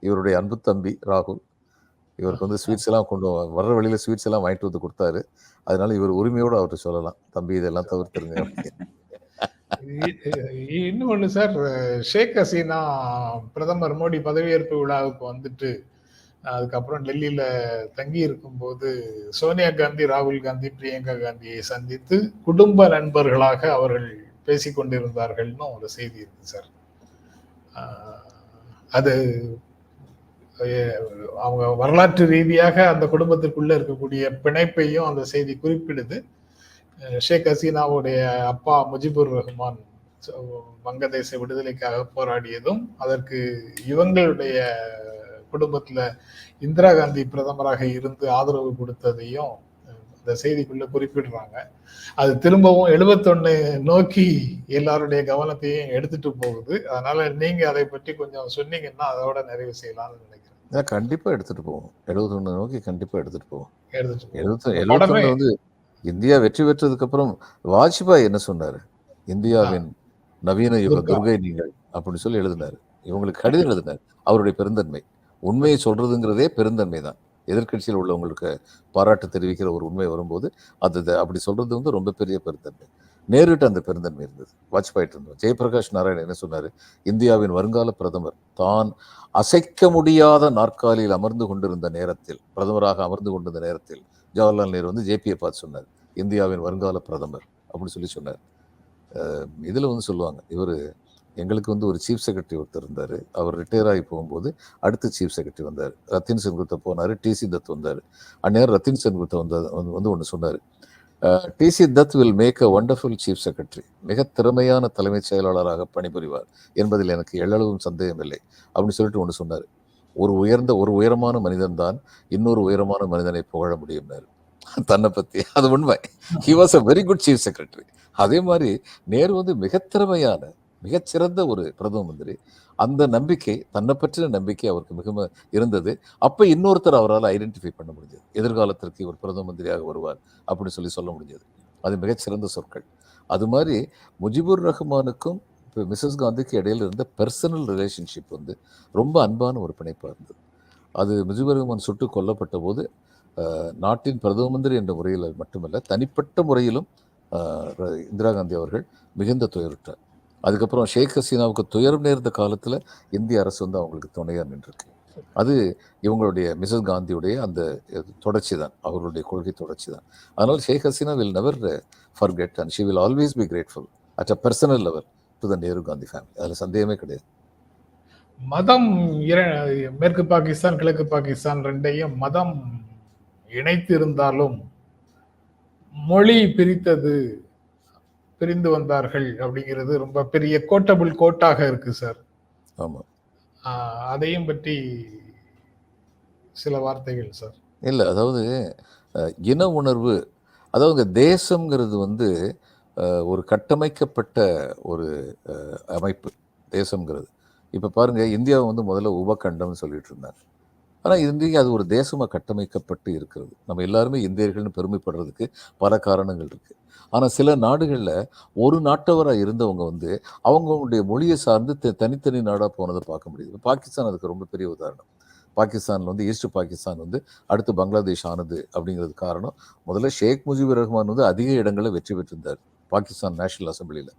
இவருடைய அன்பு தம்பி ராகுல், இவருக்கு வந்து ஸ்வீட்ஸ் எல்லாம் கொண்டு வர்ற வழியில ஸ்வீட்ஸ் எல்லாம் வாங்கிட்டு வந்து கொடுத்தாரு. அதனால இவர் உரிமையோடு அவர்கிட்ட சொல்லலாம், தம்பி இதெல்லாம் தவிர்த்துருங்க. இன்னொன்னு சார், ஷேக் ஹசீனா பிரதமர் மோடி பதவியேற்பு விழாவுக்கு வந்துட்டு அதுக்கப்புறம் டெல்லியில தங்கி இருக்கும்போது சோனியா காந்தி, ராகுல் காந்தி, பிரியங்கா காந்தியை சந்தித்து குடும்ப நண்பர்களாக அவர்கள் பேசிக் கொண்டிருந்தார்கள்னு ஒரு செய்தி இருக்கு சார். அது அவங்க வரலாற்று ரீதியாக அந்த குடும்பத்திற்குள்ள இருக்கக்கூடிய பிணைப்பையும் அந்த செய்தி குறிப்பிடுது. ஷேக் ஹசீனாவுடைய அப்பா முஜிபுர் ரஹ்மான் வங்கதேச விடுதலைக்காக போராடியதும், அதற்கு இவங்களுடைய குடும்பத்துல இந்திரா காந்தி பிரதமராக இருந்து ஆதரவு கொடுத்ததையும் அந்த செய்திக்குள்ள குறிப்பிடுறாங்க. அது திரும்பவும் 71 நோக்கி எல்லாருடைய கவனத்தையும் எடுத்துட்டு போகுது. அதனால நீங்க அதை பற்றி கொஞ்சம் சொன்னீங்கன்னா அதோட நிறைவு செய்யலாம்னு நினைக்கிறேன். கண்டிப்பா எடுத்துட்டு போவோம். 71 நோக்கி கண்டிப்பா எடுத்துட்டு போவோம். எடுத்துட்டு போவோம். 71 வந்து இந்தியா வெற்றி பெற்றதுக்கு அப்புறம் வாஜ்பாய் என்ன சொன்னாரு? இந்தியாவின் நவீன யுக துர்கை நீங்கள் அப்படின்னு சொல்லி எழுதினாரு. இவங்களுக்கு கடிதம் எழுதினார். அவருடைய பெருந்தன்மை, உண்மையை சொல்றதுங்கிறதே பெருந்தன்மை தான். எதிர்கட்சியில் உள்ளவங்களுக்கு பாராட்டு தெரிவிக்கிற ஒரு உண்மை வரும்போது அது அப்படி சொல்றது வந்து ரொம்ப பெரிய பெருந்தன்மை. நேருட்ட அந்த பெருந்தன்மை இருந்தது, வாஜ்பாய் இருந்தது. ஜெயபிரகாஷ் நாராயண் என்ன சொன்னாரு? இந்தியாவின் வருங்கால பிரதமர் தான் அசைக்க முடியாத நாற்காலியில் அமர்ந்து கொண்டிருந்த நேரத்தில், பிரதமராக அமர்ந்து கொண்டிருந்த நேரத்தில் ஜவஹர்லால் நேரு வந்து ஜேபியை பார்த்து சொன்னார், இந்தியாவின் வருங்கால பிரதமர் அப்படின்னு சொல்லி சொன்னார். இதில் வந்து சொல்லுவாங்க, இவர் எங்களுக்கு வந்து ஒரு சீஃப் செக்ரட்டரி ஒருத்தர் இருந்தார். அவர் ரிட்டையர் ஆகி போகும்போது அடுத்த சீஃப் செக்ரட்டரி வந்தார். ரத்தின் சென்குப்தா போனார், டிசி தத் வந்தார். அந்நேரம் ரத்தின் சென்குப்தா வந்து ஒன்று சொன்னார், DC that will make a wonderful chief secretary. மிக திறமையான தலைமைச் செயலாளராக பணிபுரிவார் என்பதில் எனக்கு எள்ளளவும் சந்தேகம் இல்லை அப்படின்னு சொல்லிட்டு ஒன்று சொன்னார். ஒரு உயரமான மனிதன் தான் இன்னொரு உயரமான மனிதனை புகழ முடியும்னாரு தன்னை பற்றி. அது உண்மை. He was a very good chief secretary. அதே மாதிரி நேரு வந்து மிகத்திறமையான மிகச்சிறந்த ஒரு பிரதம மந்திரி. அந்த நம்பிக்கை, தன்னை பற்றின நம்பிக்கை அவருக்கு மிக இருந்தது. அப்போ இன்னொருத்தர் அவரால் ஐடென்டிஃபை பண்ண முடிஞ்சது, எதிர்காலத்திற்கு இவர் பிரதம மந்திரியாக வருவார் அப்படின்னு சொல்ல முடிஞ்சது. அது மிகச்சிறந்த சொற்கள். அது மாதிரி முஜிபுர் ரஹ்மானுக்கும் இப்போ மிஸ்ஸஸ் காந்திக்கு இடையில இருந்த பர்சனல் ரிலேஷன்ஷிப் வந்து ரொம்ப அன்பான ஒரு பிணைப்பாக இருந்தது. அது முஜிபுர் ரஹ்மான் சுட்டு கொல்லப்பட்ட போது நாட்டின் பிரதம மந்திரி என்ற முறையில் மட்டுமல்ல, தனிப்பட்ட முறையிலும் இந்திரா காந்தி அவர்கள் மிகுந்த துயருற்றார். அதுக்கப்புறம் ஷேக் ஹசீனாவுக்கு துயரம் நேர்ந்த காலத்தில் இந்திய அரசு வந்து அவங்களுக்கு துணையாக நின்றுருக்கு. அது இவங்களுடைய மிஸ்ஸஸ் காந்தியுடைய அந்த தொடர்ச்சி தான், அவர்களுடைய கொள்கை தொடர்ச்சி தான். அதனால் Sheikh Hasina will never forget and she will always be grateful at a personal level to the Nehru Gandhi family. அதில் சந்தேகமே கிடையாது. மதம் மேற்கு பாகிஸ்தான் கிழக்கு பாகிஸ்தான் ரெண்டையும் மதம் இணைத்து இருந்தாலும் மொழி பிரிந்து வந்தார்கள் அப்படிங்கிறது ரொம்ப பெரிய கோட்டபிள் கோட்டாக இருக்கு சார். ஆமா, அதையும் பற்றி சில வார்த்தைகள் சார். இல்லை, அதாவது இன உணர்வு, அதாவது தேசம்ங்கிறது வந்து ஒரு கட்டமைக்கப்பட்ட ஒரு அமைப்பு தேசம்ங்கிறது. இப்போ பாருங்க, இந்தியாவை வந்து முதல்ல உபகண்டம்னு சொல்லிட்டு இருந்தாங்க. ஆனால் இன்றைக்கு அது ஒரு தேசமாக கட்டமைக்கப்பட்டு இருக்கிறது. நம்ம எல்லாருமே இந்தியர்கள்னு பெருமைப்படுறதுக்கு பல காரணங்கள் இருக்குது. ஆனால் சில நாடுகளில் ஒரு நாட்டவராக இருந்தவங்க வந்து அவங்களுடைய மொழியை சார்ந்து தனித்தனி நாடாக போனதை பார்க்க முடியுது. பாகிஸ்தான் அதுக்கு ரொம்ப பெரிய உதாரணம். பாகிஸ்தானில் வந்து ஈஸ்ட் பாகிஸ்தான் வந்து அடுத்து பங்களாதேஷ் ஆனது அப்படிங்கிறது காரணம். முதல்ல ஷேக் முஜிபுர் ரஹ்மான் வந்து அதிக இடங்களில் வெற்றி பெற்றிருந்தார் பாகிஸ்தான் நேஷனல் அசம்பிளியில்.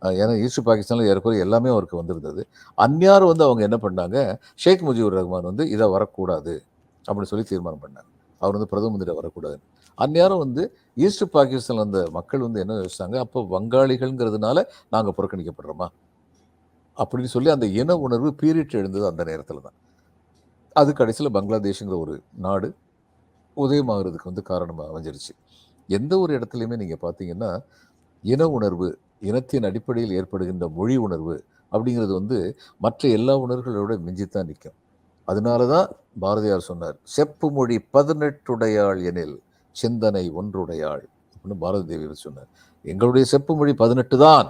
ஏன்னா ஈஸ்ட் பாகிஸ்தானில் ஏறக்குறைய எல்லாமே அவருக்கு வந்திருந்தது. அந்நியார் வந்து அவங்க என்ன பண்ணாங்க, ஷேக் முஜிபுர் ரஹ்மான் வந்து இதை வரக்கூடாது அப்படின்னு சொல்லி தீர்மானம் பண்ணாங்க. அவர் வந்து பிரதம மந்திரி வரக்கூடாது. அந்நேரம் வந்து ஈஸ்ட் பாகிஸ்தான் அந்த மக்கள் வந்து என்ன யோசிச்சாங்க, அப்போ வங்காளிகள்ங்கிறதுனால நாங்கள் புறக்கணிக்கப்படுறோமா அப்படின்னு சொல்லி அந்த இன உணர்வு பீரிட்டு எழுந்தது அந்த நேரத்தில் தான். அது கடைசியில் பங்களாதேஷுங்கிற ஒரு நாடு உதயமாகிறதுக்கு வந்து காரணமாக அமைஞ்சிருச்சு. எந்த ஒரு இடத்துலையுமே நீங்கள் பார்த்தீங்கன்னா இன உணர்வு, இனத்தின் அடிப்படையில் ஏற்படுகின்ற மொழி உணர்வு அப்படிங்கிறது வந்து மற்ற எல்லா உணர்வுகளோட மிஞ்சித்தான் நிற்கும். அதனால தான் பாரதியார் சொன்னார், செப்பு மொழி 18 எனில் சிந்தனை ஒன்றுடையாள் அப்படின்னு பாரதி தேவி சொன்னார். எங்களுடைய செப்பு மொழி 18 தான்.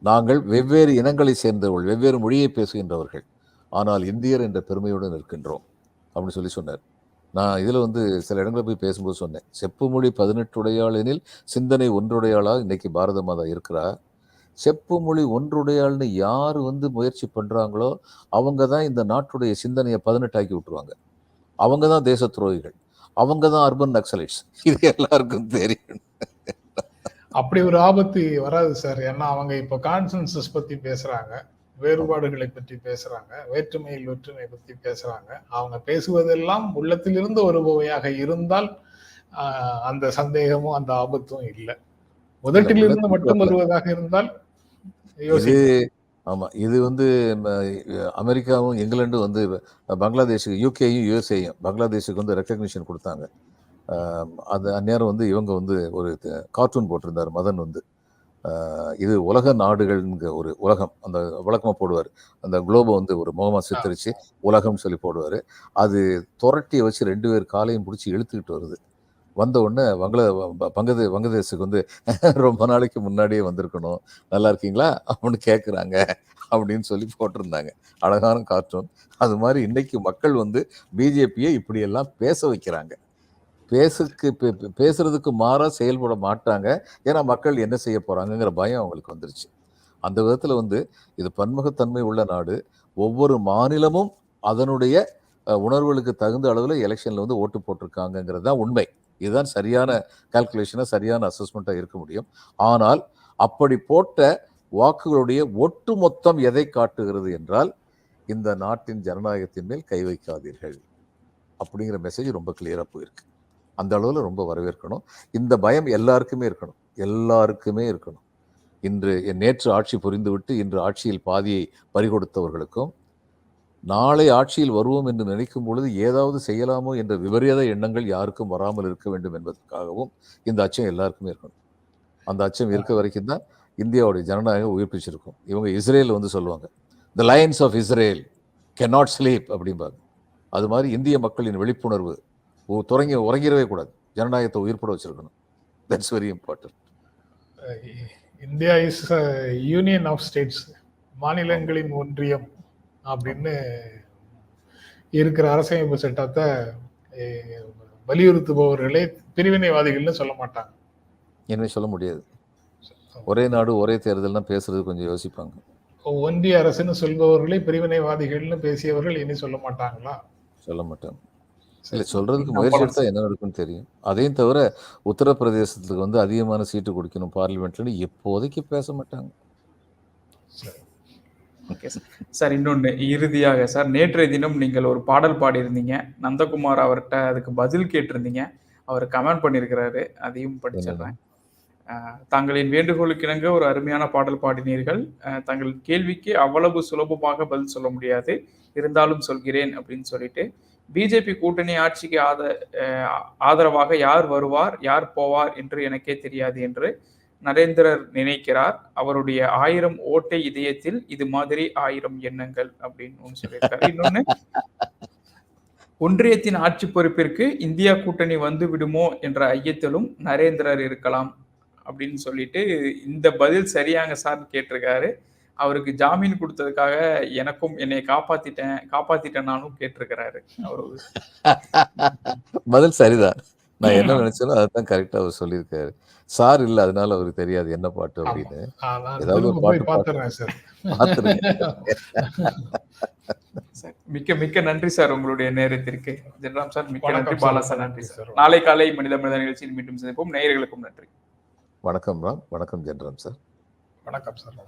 நாங்கள் வெவ்வேறு இனங்களை சேர்ந்தவர்கள், வெவ்வேறு மொழியை பேசுகின்றவர்கள், ஆனால் இந்தியர் என்ற பெருமையுடன் இருக்கின்றோம் அப்படின்னு சொல்லி சொன்னார். நான் இதில் வந்து சில இடங்களில் போய் பேசும்போது சொன்னேன், செப்பு மொழி 18 எனில் சிந்தனை ஒன்றுடையாளாக இன்னைக்கு பாரத மாதா இருக்கிறா. செப்பு மொழி ஒன்றுடையாள்னு யார் வந்து முயற்சி பண்ணுறாங்களோ அவங்க தான் இந்த நாட்டுடைய சிந்தனையை 18 ஆக்கி விட்டுருவாங்க. அவங்க தான் தேச துரோகிகள், அவங்க தான் அர்பன் நக்சலைட்ஸ். இது எல்லாருக்கும் தெரியும். அப்படி ஒரு ஆபத்து வராது சார். ஏன்னா அவங்க இப்போ கான்சென்சஸ் பற்றி பேசுகிறாங்க. வேறுபாடுகளை பற்றி பேசுறாங்க, வேற்றுமையில் ஒற்றுமை பற்றி பேசுறாங்க. அவங்க பேசுவதெல்லாம் உள்ளத்திலிருந்து வருபவையாக இருந்தால் அந்த சந்தேகமும் அந்த ஆபத்தும் இல்லை. முதட்டிலிருந்து மட்டும் வருவதாக இருந்தால் இது ஆமா, இது அமெரிக்காவும் இங்கிலாண்டும் பங்களாதேஷுக்கு, யூகேயும் யுஎஸ்ஏயும் பங்களாதேஷுக்கு ரெக்கக்னிஷன் கொடுத்தாங்க. அது அந்நேரம் இவங்க ஒரு கார்ட்டூன் போட்டிருந்தார் மதன். இது உலக நாடுகள்ங்க ஒரு உலகம், அந்த வழக்கமா போடுவார். அந்த குளோபை ஒரு முகமா சித்தரிச்சு உலகம்னு சொல்லி போடுவார். அது துரட்டியை வச்சு 2 பேர் காலையும் பிடிச்சி இழுத்துக்கிட்டு வருது. வந்த உடனே வங்கதேசுக்கு ரொம்ப நாளைக்கு முன்னாடியே வந்திருக்கணும், நல்லா இருக்கீங்களா அப்படின்னு கேட்குறாங்க அப்படின்னு சொல்லி போட்டிருந்தாங்க. அழகான கார்ட்டூன். அது மாதிரி இன்னைக்கு மக்கள் பிஜேபியை இப்படியெல்லாம் பேச வைக்கிறாங்க. பேசுறதுக்கு மாறா செயல்பட மாட்டாங்க. ஏன்னா மக்கள் என்ன செய்ய போறாங்கிற பயம் அவங்களுக்கு வந்துருச்சு. அந்த விதத்துல இது பன்முகத்தன்மை உள்ள நாடு. ஒவ்வொரு மாநிலமும் அதனுடைய உணர்வுகளுக்கு தகுந்த அளவில் எலெக்ஷன்ல ஓட்டு போட்டிருக்காங்கிறது தான் உண்மை. இதுதான் சரியான கால்குலேஷனா, சரியான அசஸ்மெண்டா இருக்க முடியும். ஆனால் அப்படி போட்ட வாக்குகளுடைய ஒட்டு மொத்தம் எதை காட்டுகிறது என்றால், இந்த நாட்டின் ஜனநாயகத்தின் மேல் கை வைக்காதீர்கள் அப்படிங்கிற மெசேஜ் ரொம்ப கிளியரா போயிருக்கு. அந்த அளவுல ரொம்ப வரவேற்கணும். இந்த பயம் எல்லாருக்குமே இருக்கணும். நேற்று ஆட்சி புரிந்துவிட்டு இன்று ஆட்சியில் பாதியை பறிகொடுத்தவர்களுக்கும், நாளை ஆட்சியில் வருவோம் என்று நினைக்கும் பொழுது ஏதாவது செய்யலாமோ என்ற விபரீத எண்ணங்கள் யாருக்கும் வராமல் இருக்க வேண்டும் என்பதற்காகவும் இந்த அச்சம் எல்லாருக்குமே இருக்கணும். அந்த அச்சம் இருக்க வரைக்கும் தான் இந்தியாவுடைய ஜனநாயகம் உயிர்ப்பிச்சிருக்கும். இவங்க இஸ்ரேல் சொல்லுவாங்க, the lions of Israel can not sleep அப்படிம்பாங்க. அது மாதிரி இந்திய மக்களின் விழிப்புணர்வு உறங்கிடவே கூடாது. ஜனநாயகத்தை உயிர்ப்பட வச்சிருக்கணும். That's very important. India is union of states, மாநிலங்களின் ஒன்றியம் அப்படின்னு இருக்கிற அரசமைப்பு சட்டத்தை வலியுறுத்துபவர்களே பிரிவினைவாதிகள்னு சொல்ல மாட்டாங்க. என்ன சொல்ல முடியாது. ஒரே நாடு ஒரே தேர்தல்னா பேசுறது கொஞ்சம் யோசிப்பாங்க. ஒன்றிய அரசுன்னு சொல்பவர்களே பிரிவினைவாதிகள்னு பேசியவர்கள் இனி சொல்ல மாட்டாங்களா? சொல்ல மாட்டாங்க. இல்லை, சொல்றதுக்கு முயற்சி எடுத்தா என்ன நடக்கும்னு தெரியும். அதையும் தவிர உத்தரப்பிரதேசத்துக்கு அதிகமான சீட்டு கொடுக்கணும் பார்லிமெண்ட்ல எப்போதைக்கு பேச மாட்டாங்க. Okay sir. இன்னொன்று இறுதியாக சார், நேற்றைய தினம் நீங்கள் ஒரு பாடல் பாடியிருந்தீங்க. நந்தகுமார் அவர்கிட்ட அதுக்கு பதில் கேட்டிருந்தீங்க. அவர் கமெண்ட் பண்ணியிருக்கிறாரு, அதையும் படிச்சிடுறேன். தங்களின் வேண்டுகோளுக்கு இணங்க ஒரு அருமையான பாடல் பாடினீர்கள். தங்கள் கேள்விக்கு அவ்வளவு சுலபமாக பதில் சொல்ல முடியாது, இருந்தாலும் சொல்கிறேன் அப்படின்னு சொல்லிட்டு, பிஜேபி கூட்டணி ஆட்சிக்கு ஆதரவாக யார் வருவார் யார் போவார் என்று எனக்கே தெரியாது என்று நரேந்திரர் நினைக்கிறார். அவருடைய 1000 ஓட்டை இதயத்தில் இது மாதிரி 1000 எண்ணங்கள் அப்படின்னு சொல்லியிருக்காரு. இன்னொன்னு, ஒன்றியத்தின் ஆட்சி பொறுப்பிற்கு இந்தியா கூட்டணி வந்து விடுமோ என்ற ஐயத்திலும் நரேந்திரர் இருக்கலாம் அப்படின்னு சொல்லிட்டு, இந்த பதில் சரியாங்க சார் கேட்டிருக்காரு. அவருக்கு ஜாமீன் கொடுத்ததுக்காக எனக்கும் என்னை காப்பாத்திட்டேன் நானும் கேட்டிருக்கிறாரு. அவரு பதில் சரிதான். நான் என்ன நினைச்சேனோ அதான் கரெக்டா அவர் சொல்லியிருக்காரு. சார் இல்ல, அதனால அவருக்கு தெரியாது என்ன பாட்டு அப்படின்னு. ஏதாவது ஒரு பாட்டு பாத்துருங்க. மிக்க மிக்க நன்றி சார் உங்களுடைய நேரத்திற்கு. ஜென்ராம் சார் மிக்க நன்றி. பாலா சார் நன்றி சார். நாளை காலை மனித நிகழ்ச்சியில் மீண்டும் சந்திப்போம். நேயர்களுக்கும் நன்றி. வணக்கம் ராம். வணக்கம் ஜென்ராம் சார். வணக்கம் சார்.